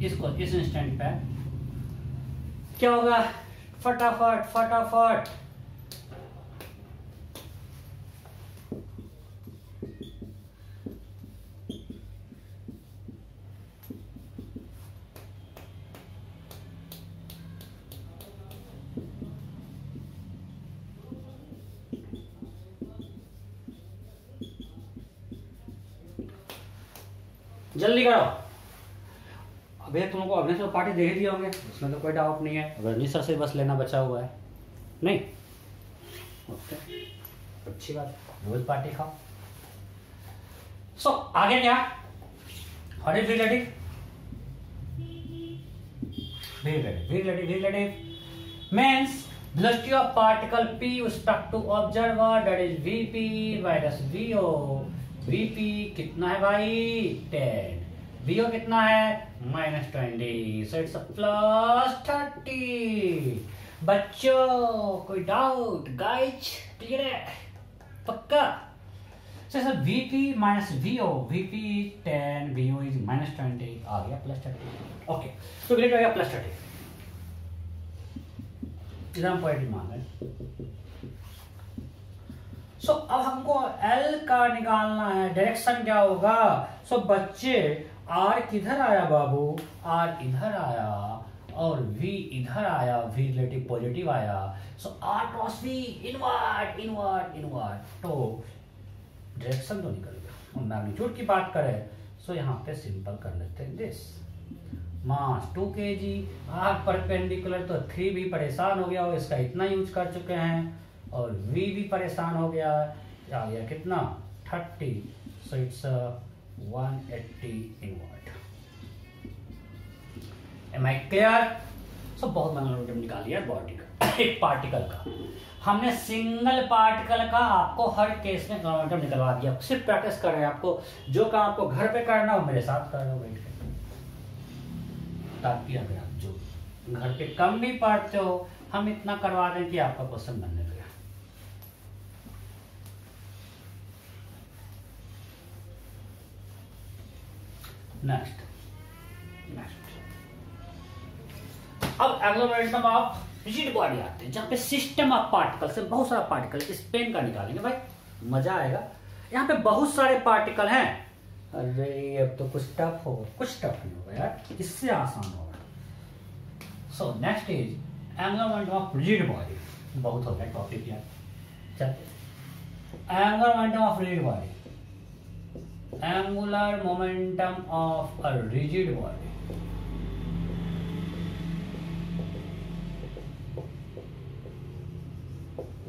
इसको इस इंस्टेंट पे क्या होगा, फटाफट फटाफट जल्दी करो। अबे तुमको अगले से पार्टी दे ही दिए होंगे, उसमें तो कोई डाउट नहीं है। रजनी सर से बस लेना बचा हुआ है, नहीं? ओके, अच्छी बात, रोज पार्टी खाओ। सो आगे क्या, relative means velocity of particle p with respect to observer, that is vp minus vo। vp कितना है भाई, 10, vo कितना है -20, so it's a +30। बच्चों कोई डाउट, गाइज क्लियर है पक्का? So vp minus vo, vp 10, vo is -20, आ गया +30। ओके, तो रिलेट आ गया +30। इधर पॉइंट मान रहे। सो अब हमको L का निकालना है, डायरेक्शन क्या होगा? सो बच्चे R किधर आया बाबू, R इधर आया और V इधर आया, V रिलेटिव पॉजिटिव आया। सो R cross V inward inward inward, तो डायरेक्शन तो निकल गया। और मैग्नीट्यूड की बात करें सो यहाँ पे सिंपल कर लेते हैं this, mass 2 kg, R perpendicular तो 3 भी परेशान हो गया और इसका इतना यूज कर चुके हैं, और V भी परेशान हो गया, आ गया कितना 30, so it's 180 invert. Am I clear? So बहुत मैग्नीट्यूड निकाल लिया बॉडी का, एक पार्टिकल का। हमने सिंगल पार्टिकल का आपको हर केस में मैग्नीट्यूड निकलवा दिया, सिर्फ प्रैक्टिस कर रहे हैं। आपको जो काम आपको घर पे करना हो मेरे साथ कर लो बैठ के, ताकि अगर आप जो घर पे कम भी पढ़ते हो हम इतना करवा दें कि आपका क्वेश्चन बनने लगे। नेक्स्ट अब एग्लोमेरेशन ऑफ रिजिड बॉडी आते हैं, जहां पे सिस्टम ऑफ पार्टिकल से बहुत सारा पार्टिकल, इस पेन का निकालेंगे भाई, मजा आएगा। यहाँ पे बहुत सारे पार्टिकल हैं। अरे अब तो कुछ टफ होगा, कुछ टफ नहीं होगा यार, इससे आसान होगा। So next is angular momentum of rigid body. बहुत हो गया टॉपिक यार, चल angular momentum of rigid body, angular momentum of a rigid body.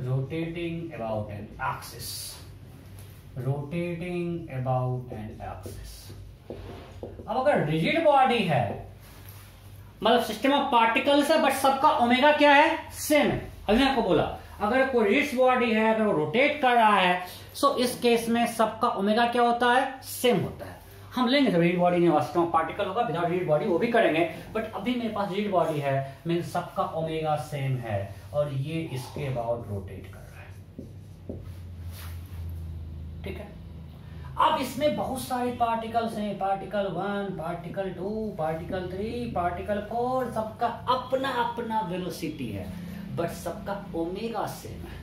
Rotating about an axis, rotating about an axis. अब अगर रिजिड बॉडी है, मतलब सिस्टम ऑफ पार्टिकल्स है, बट सबका ओमेगा क्या है, सेम है। अभी आपको बोला अगर कोई रिजिड बॉडी है, अगर वो रोटेट कर रहा है, सो इस केस में सबका ओमेगा क्या होता है, सेम होता है। हम लेंगे रिजिड बॉडी नहीं, सिस्टम ऑफ पार्टिकल होगा, विदाउट रिजिड बॉडी वो भी करेंगे, बट अभी मेरे पास रिजिड बॉडी है, मीन सबका ओमेगा सेम है और ये इसके अबाउट रोटेट कर रहा है, ठीक है। अब इसमें बहुत सारे पार्टिकल्स हैं, पार्टिकल 1, पार्टिकल 2, पार्टिकल 3, पार्टिकल 4, सबका अपना अपना वेलोसिटी है, बट सबका ओमेगा सेम है।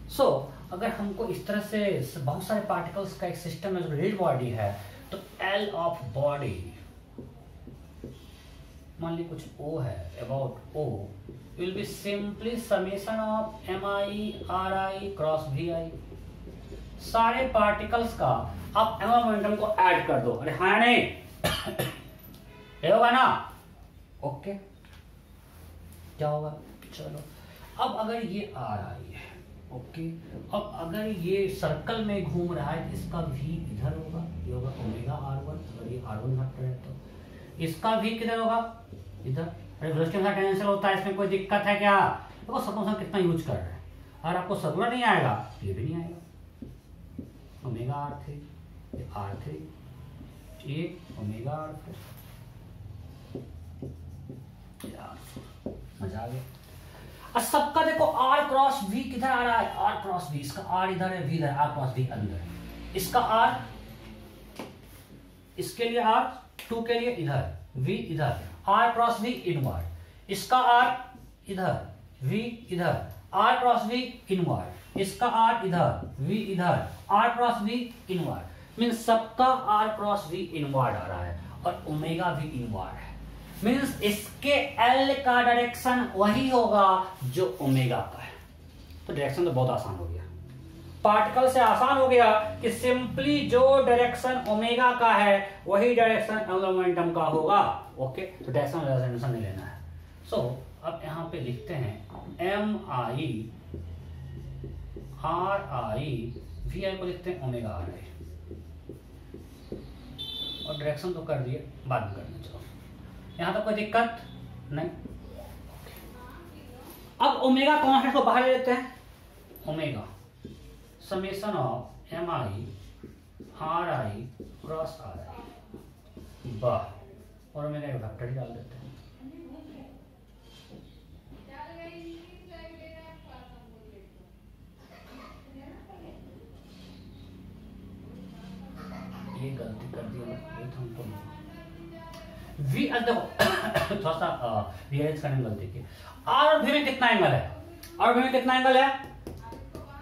सो अगर हमको इस तरह से बहुत सारे पार्टिकल्स का एक सिस्टम है जो रिजिड बॉडी है, तो L ऑफ बॉडी मान ली कुछ O है, about O will be simply summation of MI RI cross VI। सारे पार्टिकल्स का आप एंगुलर मोमेंटम को ऐड कर दो। अरे हाँ नहीं ये होगा ना, ओके क्या होगा, चलो अब अगर ये आ रहा है, ओके, अब अगर ये सर्कल में घूम रहा है, इसका भी इधर होगा, ये होगा ओमेगा R1, अगर ये R1 घटता है तो इसका भी किधर होगा, इधर। अरे वेलोसिटी का टेंजेंशियल होता है, इसमें कोई दिक्कत है क्या? देखो सपोज हम कितना यूज कर रहे हैं, अगर आपको सर्कुलर नहीं आएगा ये भी नहीं आएगा। ओमेगा R3, R3, एक ओमेगा R4, मजा आ गया। और सबका देखो आर क्रॉस वी किधर आ रहा है, आर क्रॉस वी, इसका आर इधर है, वी इधर, आर क्रॉस वी अंदर, इसका आर, इसके लिए आर, टू के लिए इधर, वी इधर, आर क्रॉस वी इनवर्ड, इसका आर इधर, वी इधर, आर क्रॉस वी इनवर्ड, इसका आर इधर, वी इधर, r cross v inward, means सबका आर क्रॉस वी इनवर्ड आ रहा है और ओमेगा भी इनवर्ड है, मीन्स इसके एल का डायरेक्शन वही होगा जो ओमेगा का है। तो डायरेक्शन तो बहुत आसान हो गया, पार्टिकल से आसान हो गया कि सिंपली जो डायरेक्शन ओमेगा का है वही डायरेक्शन एंगुलर मोमेंटम का होगा। ओके, तो डायरेक्शन टेंशन नहीं लेना है। सो अब यहां पे लिखते हैं M I are I V I को लिखते हैं ओमेगा आर आई, और डायरेक्शन तो कर दिए, बाद में करना। चलो यहां तक कोई दिक्कत नहीं। अब ओमेगा कांस्टेंट को बाहर ले लेते हैं, omega summation of M I are I cross R I bar, और ओमेगा का फैक्टर डाल देते हैं। ये गलती कर दी है, ये तो हमको वी देखो थोड़ा सा रियलाइज करने में गलती की। आर और वी में कितना एंगल है, और वी में कितना एंगल है,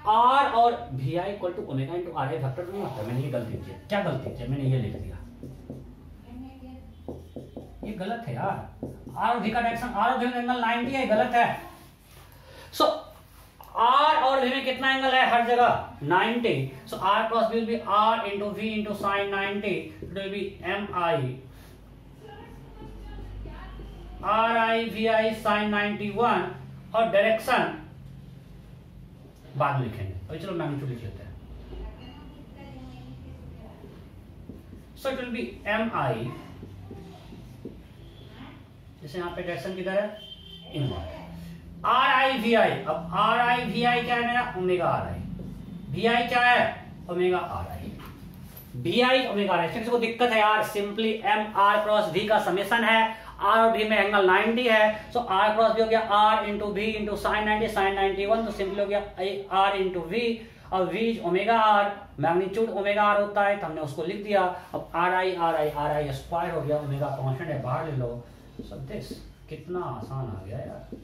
आर और v I equal to omega into r I factor नहीं होता। मैंने ये गलती की, क्या गलती की, मैंने ये लिख दिया, ये गलत है यार। आर और वी का डायरेक्शन, आर और वी में एंगल 90 है, गलत है। सो आर और वी में कितना एंगल है हर जगह 90, so are cross V will be R into we into sine 90, it will be M I are I V I sine 91, और डायरेक्शन बाद में लिखेंगे। अभी चलो मैग्नीट्यूड लिख लेते हैं। So it will be M I, जैसे यहां पे डायरेक्शन किधर है, inward, R I V I. अब आर आई वी आई क्या है मेरा, omega R I, V I क्या है, omega R I, V I omega R I. किसी को दिक्कत है यार, simply M R cross V का समेशन है, आर और वी में एंगल 90 है, सो आर क्रॉस वी हो गया r into we into sine 90 sine 91, तो सिंपली हो गया आर इंटू वी, और v omega r, magnitude omega r होता है तो हमने उसको लिख दिया। अब are I are I are I square हो गया, ओमेगा कांस्टेंट है, बाहर ले लो। सो दिस कितना आसान आ गया यार।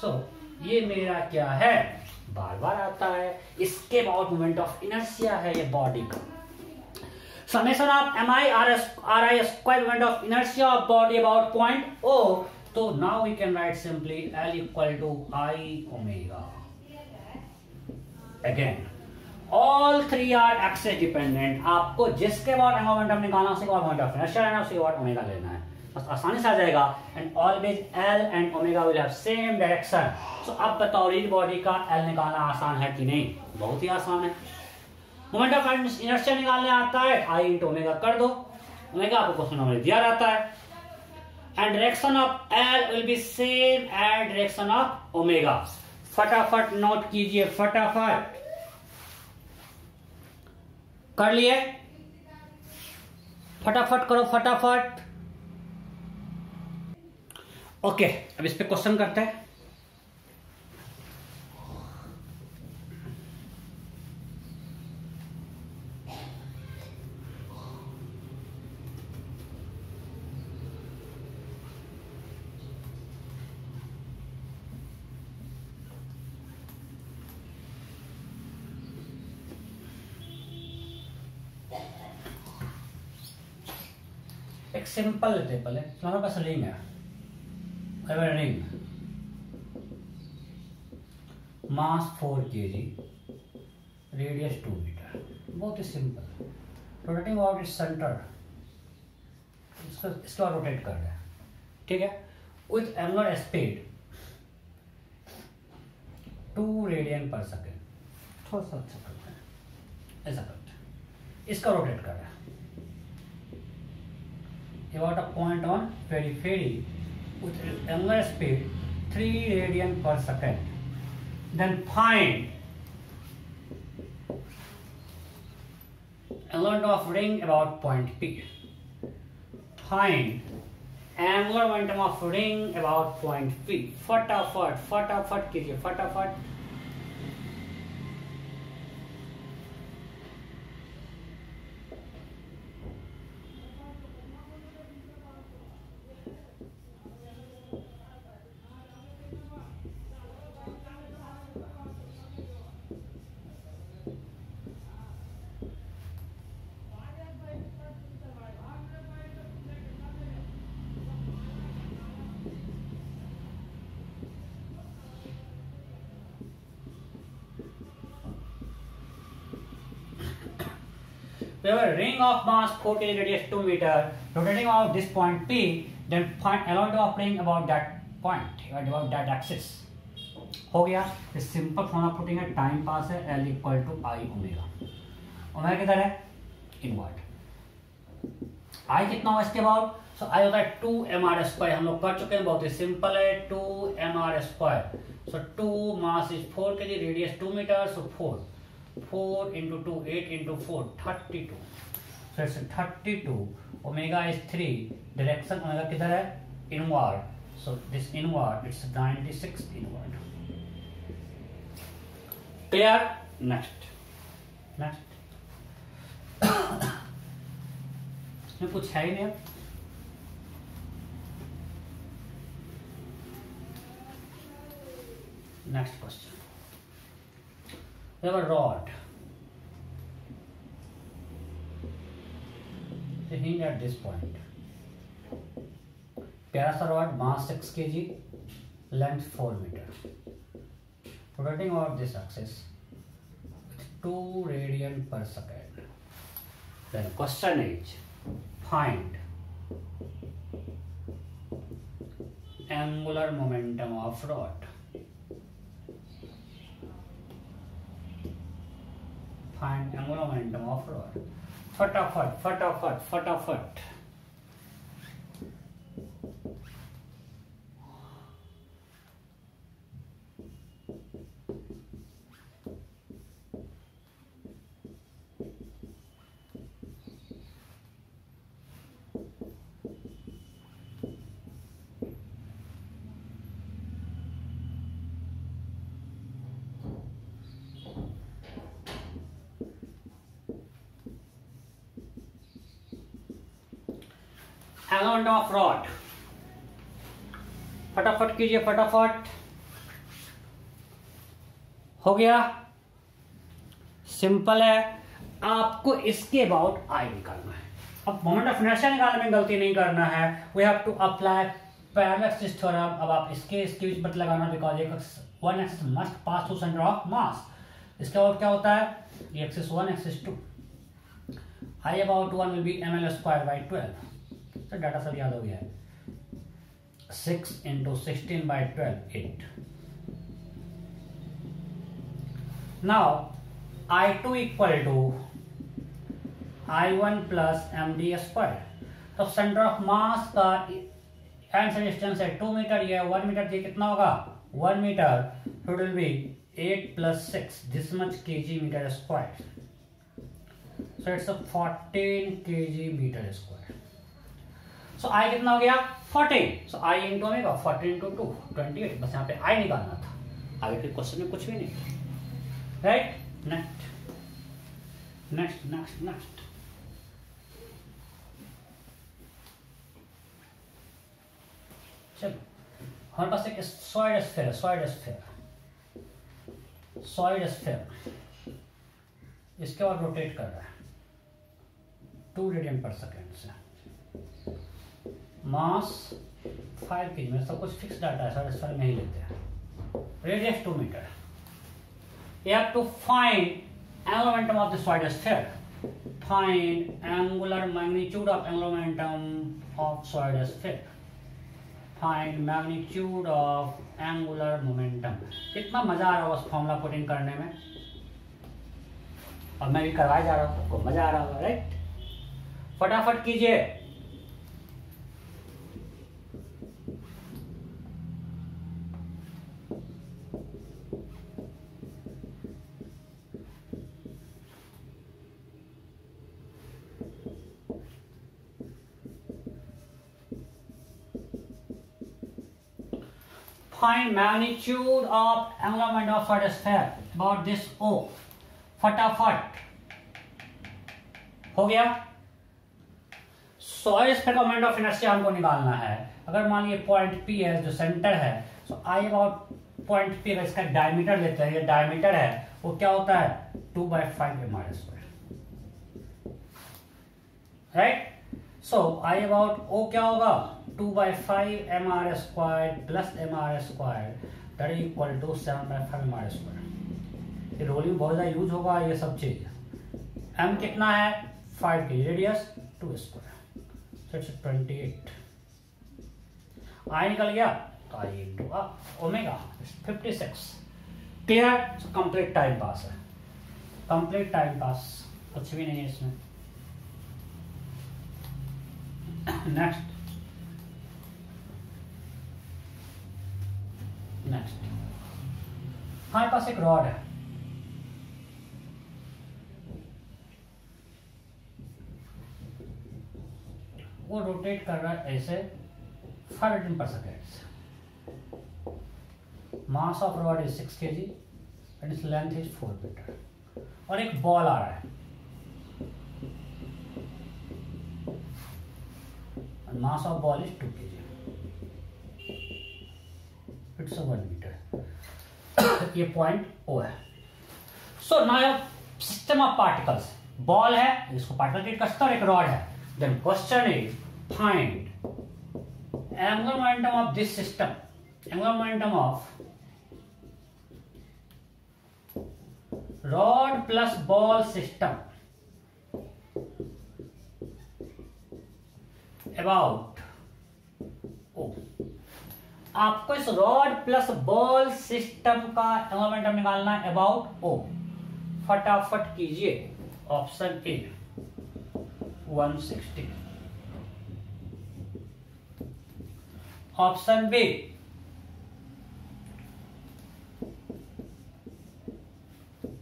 सो ये मेरा क्या है, बार बार आता है, इसके अबाउट मोमेंट ऑफ इनर्शिया है ये बॉडी का। Summation of M I are I square moment of inertia of body about point O. तो now we can write simply L equal to I omega. Again all three are axes dependent, आपको जिसके about angular momentum निकालना उसके about moment of inertia लेना, उसके about omega लेना है, बस आसानी से आ जाएगा। And always L and omega will have same direction. So अब बताओ रिजिड बॉडी का एल निकालना आसान है कि नहीं, बहुत ही आसान है। मोमेंट ऑफ इनर्शिया निकालने आता है, आई इंटू ओमेगा कर दो, ओमेगा आपको क्वेश्चन में दिया रहता है, and direction of l will be same as direction of omega. फटाफट नोट कीजिए, फटाफट कर लिए, फटाफट करो फटाफट। ओके, अब इस पे क्वेश्चन करते हैं। एक सिंपल लेते पहले, हमारे पास रिंग है, ring mass 4 kg, radius 2 metre, बहुत ही simple. Rotating about its centre, इसको रोटेट कर रहे हैं, ठीक है, विथ एंगुलर स्पीड 2 रेडियन पर सेकेंड। थोड़ा सा अच्छा करते हैं, ऐसा करते हैं, इसका रोटेट कर रहे हैं about a point on periphery with angular speed 3 radian per second. Then find angle of ring about point P. Find angular momentum of ring about point P. फटाफट फटाफट कीजिए, फटाफट। We have a ring of mass 4 kg radius 2 meter rotating about this point P, then find elongation of ring about that point, about that axis. हो गया। इस simple formula putting है, time pass है, L equal to I omega. Omega किधर है? Inward. आई कितना होगा इसके बाद? सो आई होता है 2mr²। हम लोग कर चुके हैं, बहुत ही सिंपल है, 2mr²। So 2 mass is 4 kg, radius 2 metre, so 4 into 2, 8 into 4, 32. So it's 32. Omega is 3. Direction omega किधर है? Inward. So this inward, it's 96 inward. Clear? Next. इसमें कुछ है ही नहीं। Next question. We have a rod hinging at this point. प्यारा सा rod, mass 6 kg, length 4 meter, rotating over this axis with 2 radian per second. Then question is, find angular momentum of rod. Find angular momentum of rod. फटाफट फटाफट फटाफट। Angle of rod, फटाफट कीजिए, फटाफट। हो गया, सिंपल है। आपको इसके अबाउट आई निकालना है। अब मोमेंट ऑफ इनर्शिया निकालने में गलती नहीं करना है। We have to apply parallel axis theorem. अब आप इसके बीच मत लगाना, because one axis must pass through centre of mass. इसके अबाउट क्या होता है? ये axis 1, axis 2। I about 1 will be ml²/12। तो डाटा सब याद हो गया है। 6 into 16/12, 8. Now I2 equal to I1 plus md²। तो सेंटर ऑफ मास का एंड डिस्टेंस है 2 मीटर, ये 1 मीटर, ये कितना होगा? 1 metre. It will be 8 + 6, this much kg meter square. So it's a 14 kg meter square. सो आई कितना हो गया? 14। सो आई इंटू ओमेगा 14 × 2, 28। बस यहाँ पे आई निकालना था, आगे के क्वेश्चन में कुछ भी नहीं। राइट? नेक्स्ट। चलो, हमारे पास एक सॉलिड स्फीयर इसके बाद रोटेट कर रहा है 2 रेडियन पर सेकेंड से। मास 5 kg में सब कुछ फिक्स डाटा है, सारे स्फीयर में ही लेते हैं। Radius 2 metre. You have to find angular momentum of the solid sphere. Find angular magnitude of angular momentum of solid sphere. Find magnitude of angular momentum. कितना मजा आ रहा होगा उस फॉर्मूला पुटिंग करने में, और मैं भी करवाया जा रहा हूँ, आपको मजा आ रहा होगा। राइट? फटाफट कीजिए। Find magnitude of angular momentum of solid sphere about this O। फटाफट हो गया। सॉलिड स्फीयर का मोमेंट ऑफ इनर्शिया हमको निकालना है। अगर मान लीजिए पॉइंट P है जो सेंटर है, तो आई अबाउट पॉइंट P, इसका डायमीटर लेते हैं, ये डायमीटर है, वो क्या होता है 2/5 mr², right. So I about O क्या होगा 2/5 mr² plus mr², that is equal to 7/5 mr²। ये रोलिंग बहुत ज्यादा यूज होगा ये सब चीज। m कितना है 5 की, रेडियस 2², so it's 28। I निकल गया तो I into omega 56। Clear. So complete time pass है, कंप्लीट टाइम पास, कुछ भी नहीं है इसमें। नेक्स्ट हमारे पास एक रॉड है, वो रोटेट कर रहा है ऐसे 5 मीटर पर second. Mass of rod is 6 kg and its length is 4 metre, और एक बॉल आ रहा है, mass of ball is 2 kg, it's 1 metre. ये पॉइंट O है। So now system of particles, ball है, इसको पार्टिकल ट्रीट करता है, और एक रॉड है। Then question is find angular momentum of this system, angular momentum of rod plus ball system about O। आपको इस रॉड प्लस बॉल सिस्टम का एंगुलर मोमेंटम निकालना है अबाउट O। फटाफट कीजिए। Option a 160, option b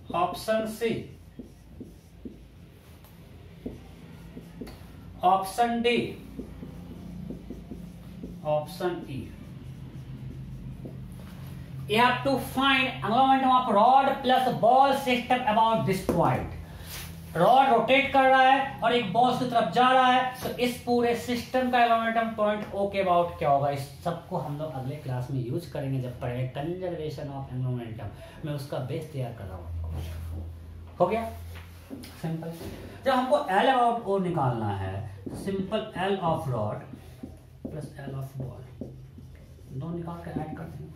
1, option c, option d, option e. You have to find angular momentum of rod plus ball system about this point. Rod rotate कर रहा है और एक बॉल की तरफ जा रहा है, तो इस पूरे सिस्टम का एंगुलर मोमेंटम पॉइंट O के अबाउट क्या होगा। इस सबको हम लोग अगले क्लास में यूज करेंगे जब पढ़ेंगे कंजर्वेशन ऑफ एंगुलर मोमेंटम। मैं उसका बेस तैयार कर रहा हूँ। हो गया सिंपल। जब हमको L अबाउट O निकालना है, तो simple L of rod plus L of ball दोनों निकाल कर ऐड कर देंगे।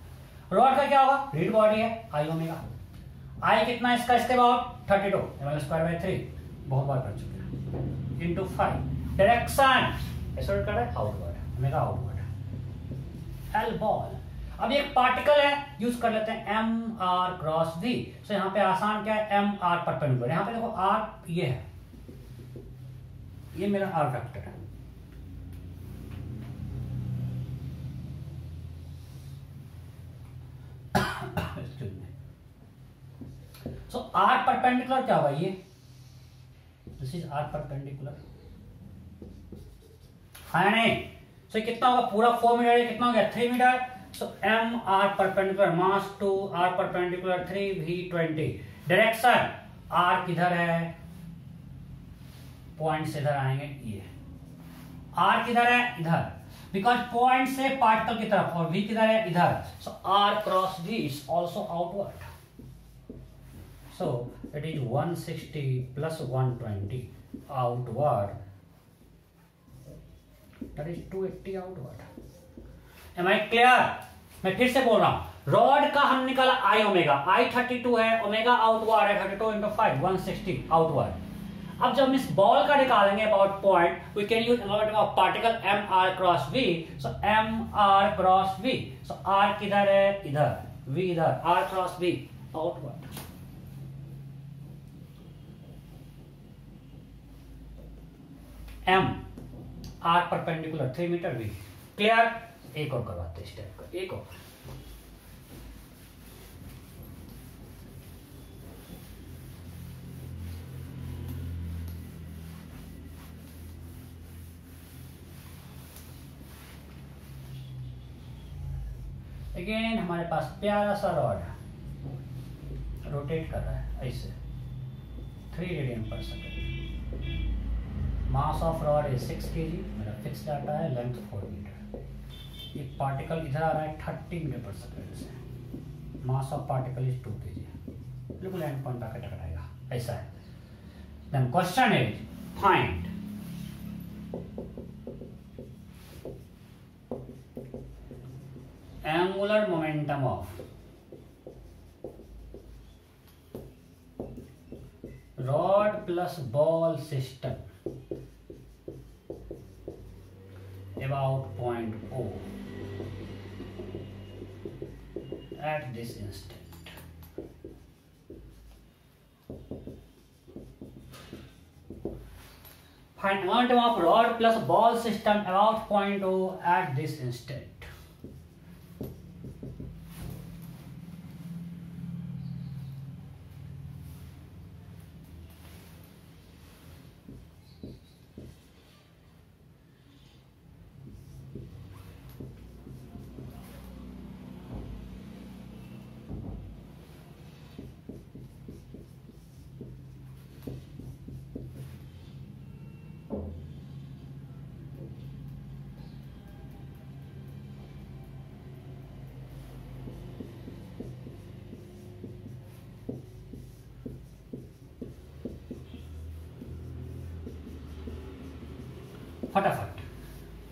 रॉड का क्या होगा, रीड बॉडी है, आई ओमेगा। आई कितना इसका, इसके अबाउट 32 (2/3), बहुत बार कर चुके हैं, इंटू 5। डायरेक्शन ऐसे कर रहा है outward, omega outward. L ball, अब एक पार्टिकल है, यूज कर लेते हैं एम आर क्रॉस वी। सो यहाँ पे आसान क्या है, एम आर परपेंडिकुलर। यहाँ पे देखो आर ये है, ये मेरा आर वेक्टर है। सो आर परपेंडिकुलर क्या होगा, ये दिस इज आर परपेंडिकुलर है नहीं। सो कितना होगा, पूरा 4 मीटर, कितना हो गया 3 metre. So m r perpendicular mass two r perpendicular 3 v 20। Direction r किधर है, पॉइंट से इधर आएंगे, ये आर किधर है, इधर, बिकॉज पॉइंट से पार्टिकल की तरफ, और v किधर है, इधर। So are cross v is also outward. So it is 160 plus 120 outward, that is 280 outward. Am I clear? मैं फिर से बोल रहा हूं, रॉड का हम निकाला आई ओमेगा, आई 32 है, ओमेगा आउटवर्ड है 32 into 5 160 आउटवर्ड। अब जब हम इस बॉल का निकालेंगे about point, we can use angular of particle m are cross v. So m are cross v, so r किधर है, इधर, वी इधर, r cross v outward. M r perpendicular 3 metre v. Clear. एक और करवाते हैं स्टेप का, एक और। अगेन हमारे पास प्यारा सा रॉड है, रोटेट कर रहा है ऐसे 3 रेडियन पर second. Mass of rod is 6 kg, मेरा फिक्स डाटा है, लेंथ 4 मीटर। एक पार्टिकल इधर आ रहा है 30 मीटर पर सेकेंड से, mass of particle is 2 kg, बिल्कुल एंड पॉइंट आकर टकराएगा, ऐसा है। Then question is find angular momentum of rod plus ball system about point O at this instant. Find momentum of rod plus ball system about point O at this instant. फटाफट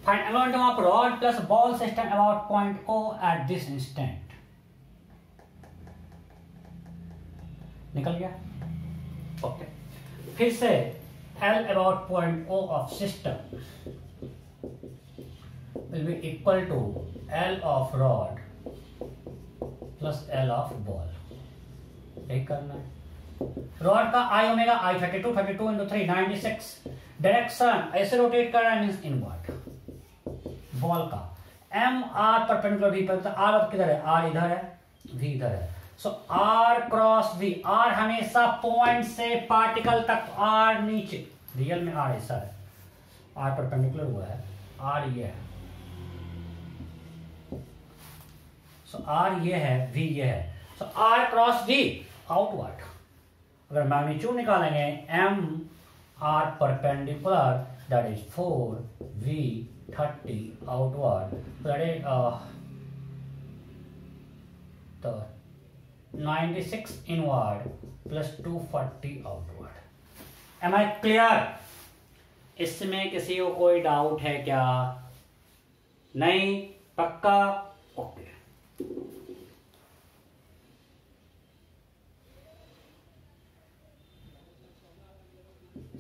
find momentum of rod plus ball system about point O at this instant. निकल गया? Okay, फिर से L about point O of system will be equal to L of rod plus L of ball. यही करना है। Rod का I omega I 32 into 3 96, direction ऐसे rotate कर रहा है मींस इनवर्ड। बॉल का M R परपेंडिकुलर V पर, R अब किधर है? R इधर है, V इधर है। सो R क्रॉस V, R हमेशा पॉइंट से पार्टिकल तक, R नीचे, रियल में R ऐसा है, R परपेंडिकुलर हुआ है, R ये है, सो R ये है, V ये है, सो R क्रॉस V आउटवर्ड। अगर मैग्नीट्यूड निकालेंगे M R perpendicular, that is 4 V 30 outward, that is the 96 inward plus 240 outward. Am I clear? इसमें किसी को कोई डाउट है क्या? नहीं? पक्का? Okay.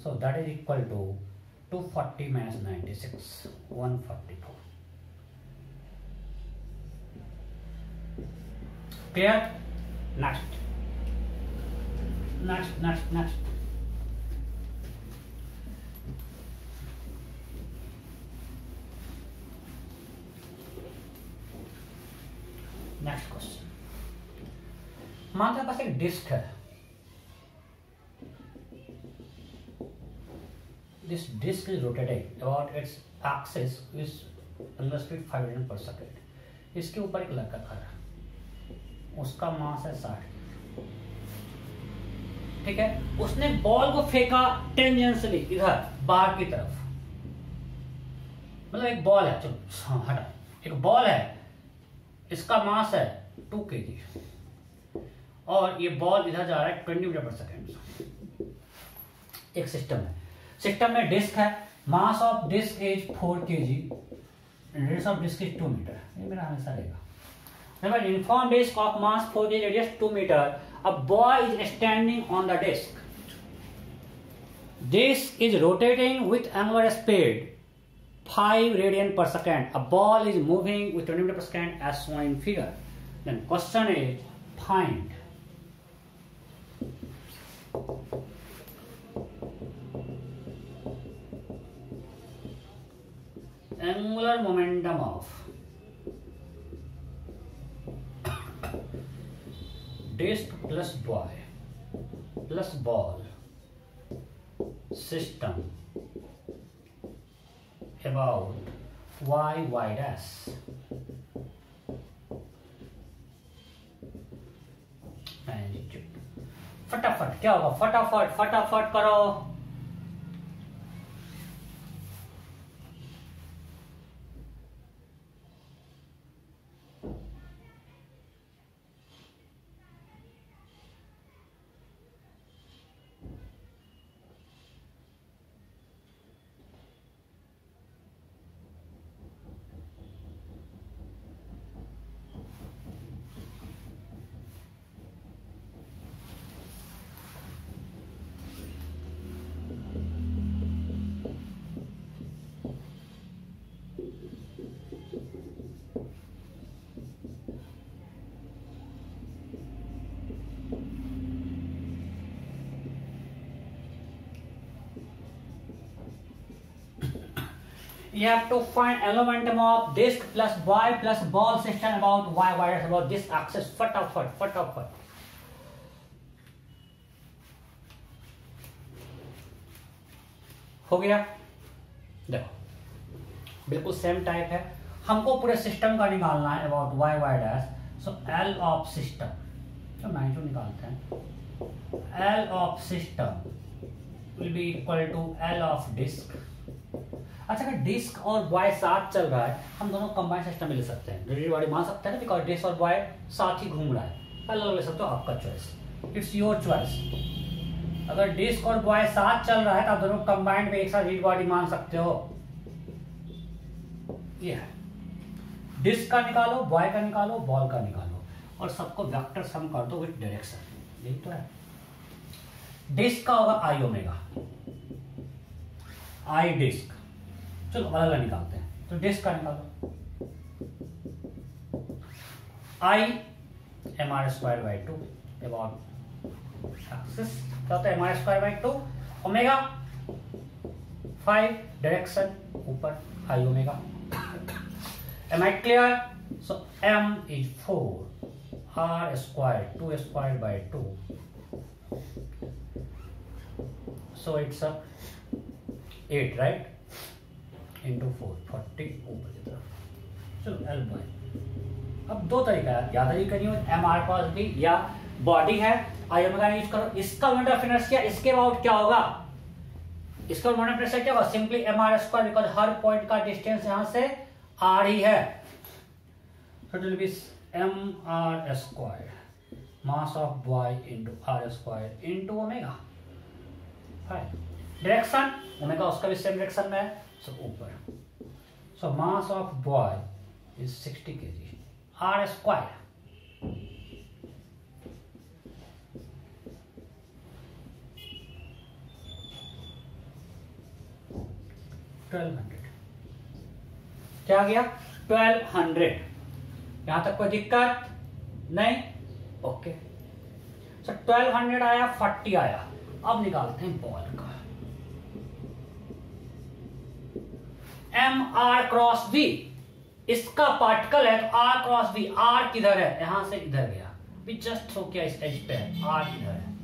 So that is equal to 240 minus 96, 144. Clear? Next. Next question. मान लो पास एक डिस्क है, this disk is rotating about its axis with under speed 5 radian per second. इसके ऊपर एक लड़का खड़ा है, उसका मास है 60, ठीक है। उसने बॉल को फेंका टेंजेंशियली इधर बाहर की तरफ, मतलब एक बॉल है, चलो हटा, एक बॉल है, इसका मास है 2 kg और ये बॉल इधर जा रहा है 20 मीटर पर सेकेंड। एक सिस्टम है, सिस्टम में डिस्क है, mass of disc is 4 kg, radius of disc is 2 metre, ये मेरा हमेशा रहेगा। Uniform disk of mass 4 kg, radius 2 meter, a boy is standing on the disk. Disk is rotating with angular speed 5 radian per second. A ball is moving with 20 meter per second as shown in figure. Then question is find angular momentum of disk plus boy plus ball system about y dash फटाफट क्या होगा, फटाफट फटाफट करो। You have to find momentum of disk plus y plus ball system about y virus about this axis. फटाफट फटाफट। हो गया। देखो बिल्कुल सेम टाइप है, हमको पूरे सिस्टम का निकालना है about y y dash. So L of system, तो 92 निकालते हैं। L of system will be equal to L of disc. अच्छा, अगर डिस्क और वाई साथ चल रहा है, हम दोनों कंबाइन सिस्टम में ले सकते हैं, रिजिड बॉडी मान सकते हैं ना, बिकॉज डिस्क और वाई साथ ही घूम रहा है। अलग ले सकते हो, आपका चॉइस, इट्स योर चॉइस। अगर डिस्क और वाई साथ चल रहा है तो आप दोनों कंबाइंड में एक साथ रिजिड बॉडी मान सकते हो। ये है, डिस्क का निकालो, वाई का निकालो, बॉल का निकालो, और सबको वेक्टर सम कर दो विद डायरेक्शन। यही तो है। डिस्क का होगा आई ओमेगा, आई डिस्क। चलो अलग अलग निकालते हैं, तो डिस्क का निकालो, I M are square by 2 about axis, क्या होता है M R square by 2, omega 5 direction ऊपर, I omega. Am I clear? So M is 4 R square 2 square by 2, so it's 8 right, into 4 40 ऊपर की तरफ। चलो एल बाई। अब दो तरीका है, या तरीका नहीं हो, एम आर पास भी या बॉडी है, आई ओमेगा यूज करो। इसका मोमेंट ऑफ इनर्शिया इसके अबाउट क्या होगा, इसका मोमेंट ऑफ इनर्शिया क्या होगा, simply M R square, because हर पॉइंट का डिस्टेंस यहां से आर ही है। So it will be mr square mass of y into r square into omega 5। Direction omega उसका भी सेम डायरेक्शन में है, सो ऊपर। So mass of boy is 60 kg, r square 1200। क्या आ गया 1200। यहां तक कोई दिक्कत नहीं? ओके। सो 1200 आया, 40 आया। अब निकालते हैं बॉल का, एम आर क्रॉस वी, इसका पार्टिकल है तो आर क्रॉस वी, आर किधर है, यहां से इधर गया, भी जस्ट थ्रो किया इस एज पे है, आर किधर है,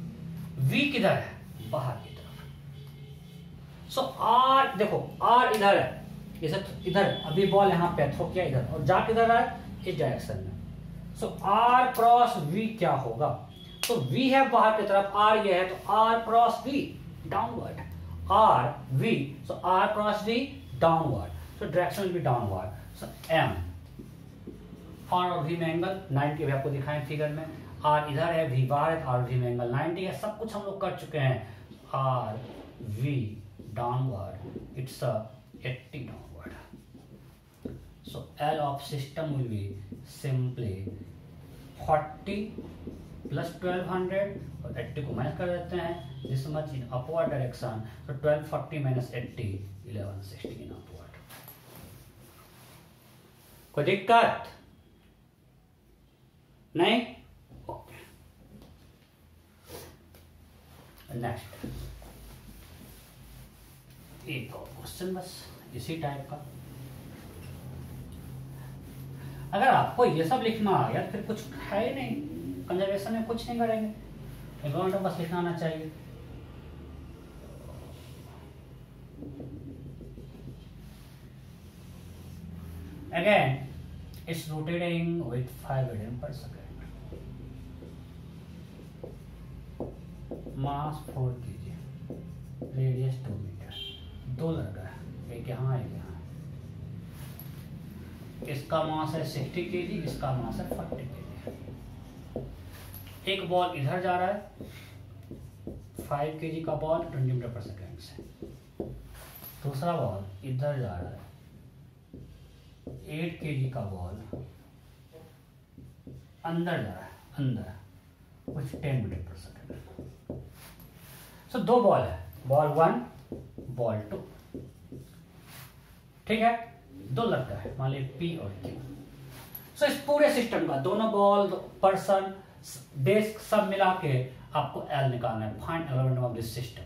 वी किधर है, बाहर की तरफ। सो आर देखो, आर इधर है, इसे इधर, अभी बॉल यहां पे थ्रो किया इधर, और जा किधर रहा है, इस डायरेक्शन में। सो आर क्रॉस वी क्या होगा, तो वी है बाहर की तरफ, आर ये है, तो r cross v downward, r v, so are cross v downward, so direction will be downward. So m, r और वी में एंगल 90 भी आपको दिखाएं फिगर में, आर इधर है, वी बाहर है, आर वी में एंगल 90 है, सब कुछ हम लोग कर चुके हैं। R v downward, it's 80 downward. So L of system will be simply 40 plus 1200 और 80 को माइनस कर देते हैं, this much in upward direction, so 1240 minus 80 1160 in upward। कोई दिक्कत नहीं? ओके, नेक्स्ट एक और क्वेश्चन बस इसी टाइप का। अगर आपको ये सब लिखना आ गया फिर कुछ है ही नहीं, कंजर्वेशन में कुछ नहीं करेंगे, एनवायरमेंट में बस लिखना आना चाहिए। Again it's rotating with 5 radian per second। Mass 4 kg, radius 2 metre, 2 लगा है, एक यहाँ एक यहाँ। इसका मास है 60 kg, इसका मास है 40 kg। एक बॉल इधर जा रहा है 5 kg का बॉल 20 मीटर पर सेकेंड से, दूसरा बॉल इधर जा रहा है 8 kg का बॉल अंदर जा रहा है, अंदर कुछ 10 मीटर पर सेकेंड। सो 2 बॉल है, बॉल 1 बॉल 2, ठीक है, 2 लगता है, मान लीजिए P और Q। सो इस पूरे सिस्टम का दोनों बॉल, पर्सन, डेस्क सब मिला के आपको L निकालना है, find element of this system.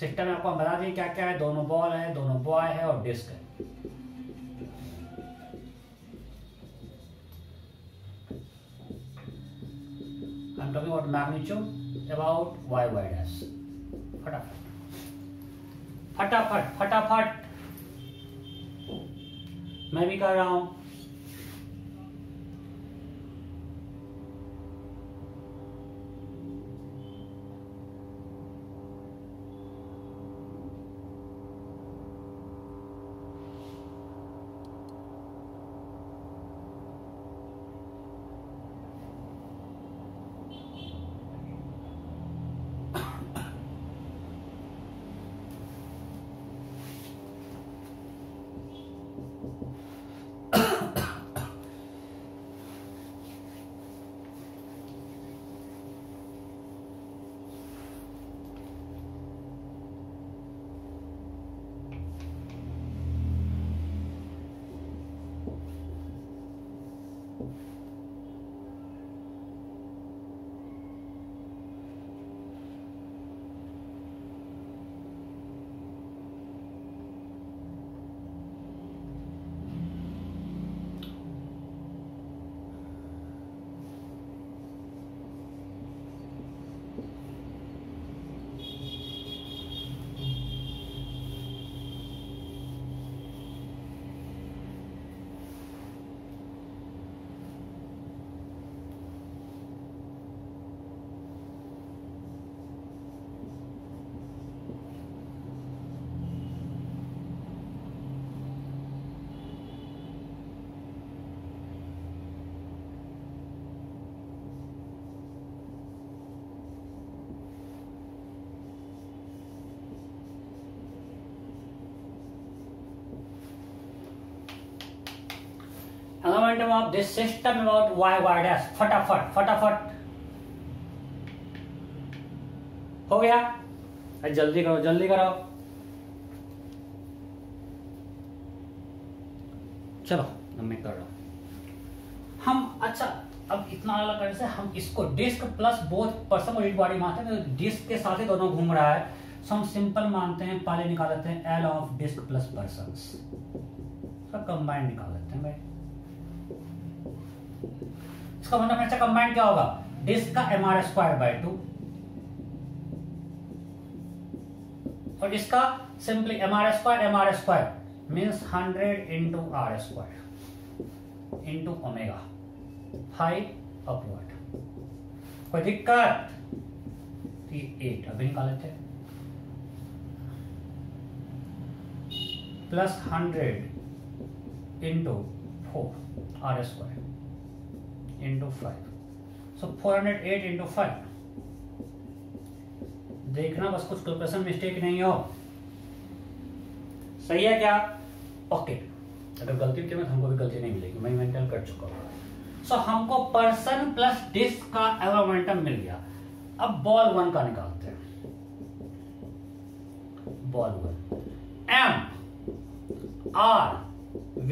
System में आपको हम बता दें क्या क्या है, दोनों बॉल है, दोनों बॉय है और डिस्क है। I'm talking about magnitude, about y dash। फटाफट फटाफट फटाफट, मैं भी कर रहा हूं। Element of this system about y dash, फटाफट फटाफट हो गया, जल्दी करो जल्दी करो, चलो मैं कर रहा हूं हम। अच्छा, अब इतना अलग करने से हम इसको डिस्क प्लस बोथ पर्सन और बॉडी मानते हैं, तो डिस्क के साथ ही दोनों घूम रहा है, सो हम सिंपल मानते हैं, पहले निकाल लेते हैं L of disc plus person, सब कंबाइंड निकाल लेते हैं भाई। इसका मतलब हमेशा कंबाइंड क्या होगा, डिस्क का mr²/2 और इसका simply mr² means 100 into r² into omega 5 upward. कोई दिक्कत? 8 अभी निकाल लेते हैं, प्लस 100 इंटू 4 r² इंटू 5, सो 408 इंटू 5। देखना बस कुछ कैलकुलेशन मिस्टेक नहीं हो, सही है क्या? ओके, अगर गलती की मैं हमको भी गलती नहीं मिलेगी, मैं मेंटल कर चुका हूं। सो हमको पर्सन प्लस डिस्क का एंगुलर मोमेंटम मिल गया। अब बॉल 1 का निकालते हैं, ball 1 m r v,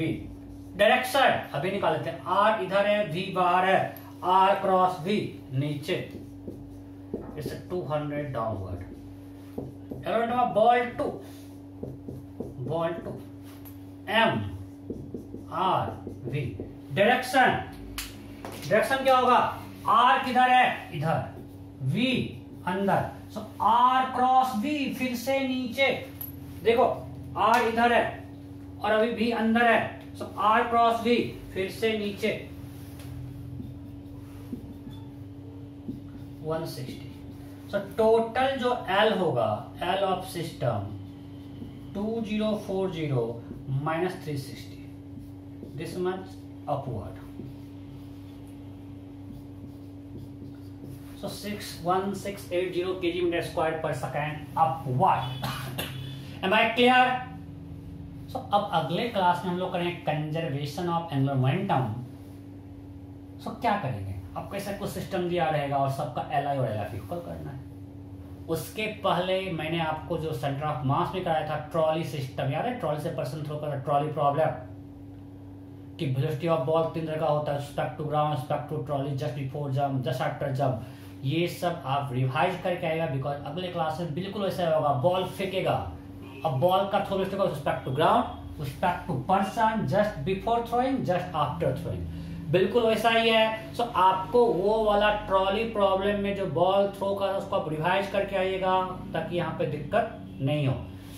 direction अभी निकाल लेते हैं, r इधर है v बाहर है, r क्रॉस v नीचे, it's 200 downward. Element ball 2 m r v, direction क्या होगा, r किधर है, इधर, v अंदर, सो r क्रॉस v फिर से नीचे, देखो r इधर है और अभी v अंदर है, सो r क्रॉस v फिर से नीचे 160। सो टोटल जो L होगा, L of system 2040 minus 360, this much upward. So 61680 kg meter square per second upward. Am I clear? So अब अगले क्लास में हम लोग करेंगे कंजर्वेशन ऑफ एंगुलर मोमेंटम. सो क्या करेंगे, आपको ऐसा कुछ सिस्टम दिया रहेगा और सबका LI और LF इक्वल करना है. उसके पहले मैंने आपको जो सेंटर ऑफ मास में कराया था ट्रॉली सिस्टम, याद है? ट्रॉली से पर्सन थ्रो कर ट्रॉली प्रॉब्लम कि वेलोसिटी ऑफ बॉल 3 तरह का होता है, respect to ground, respect to trolley, just before jump, just after jump. ये सब आप रिवाइज करके आएगा, बिकॉज अगले क्लास में बिल्कुल वैसा होगा. बॉल फेंकेगा, अब बॉल का थ्रो होगा respect to ground, respect to person, just before throwing, just after throwing, बिल्कुल वैसा ही है. सो आपको वो वाला ट्रॉली प्रॉब्लम में जो बॉल थ्रो कर उसको आप रिवाइज करके आइएगा ताकि यहाँ पे दिक्कत नहीं हो.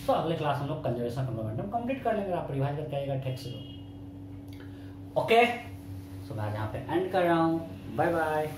तो अगले क्लास में हम लोग कंजर्वेशन ऑफ मोमेंटम कंप्लीट कर लेंगे. आप रिवाइज करके आइएगा ठीक से. ओके, सो मैं यहाँ पे एंड कर रहा हूँ. Bye bye.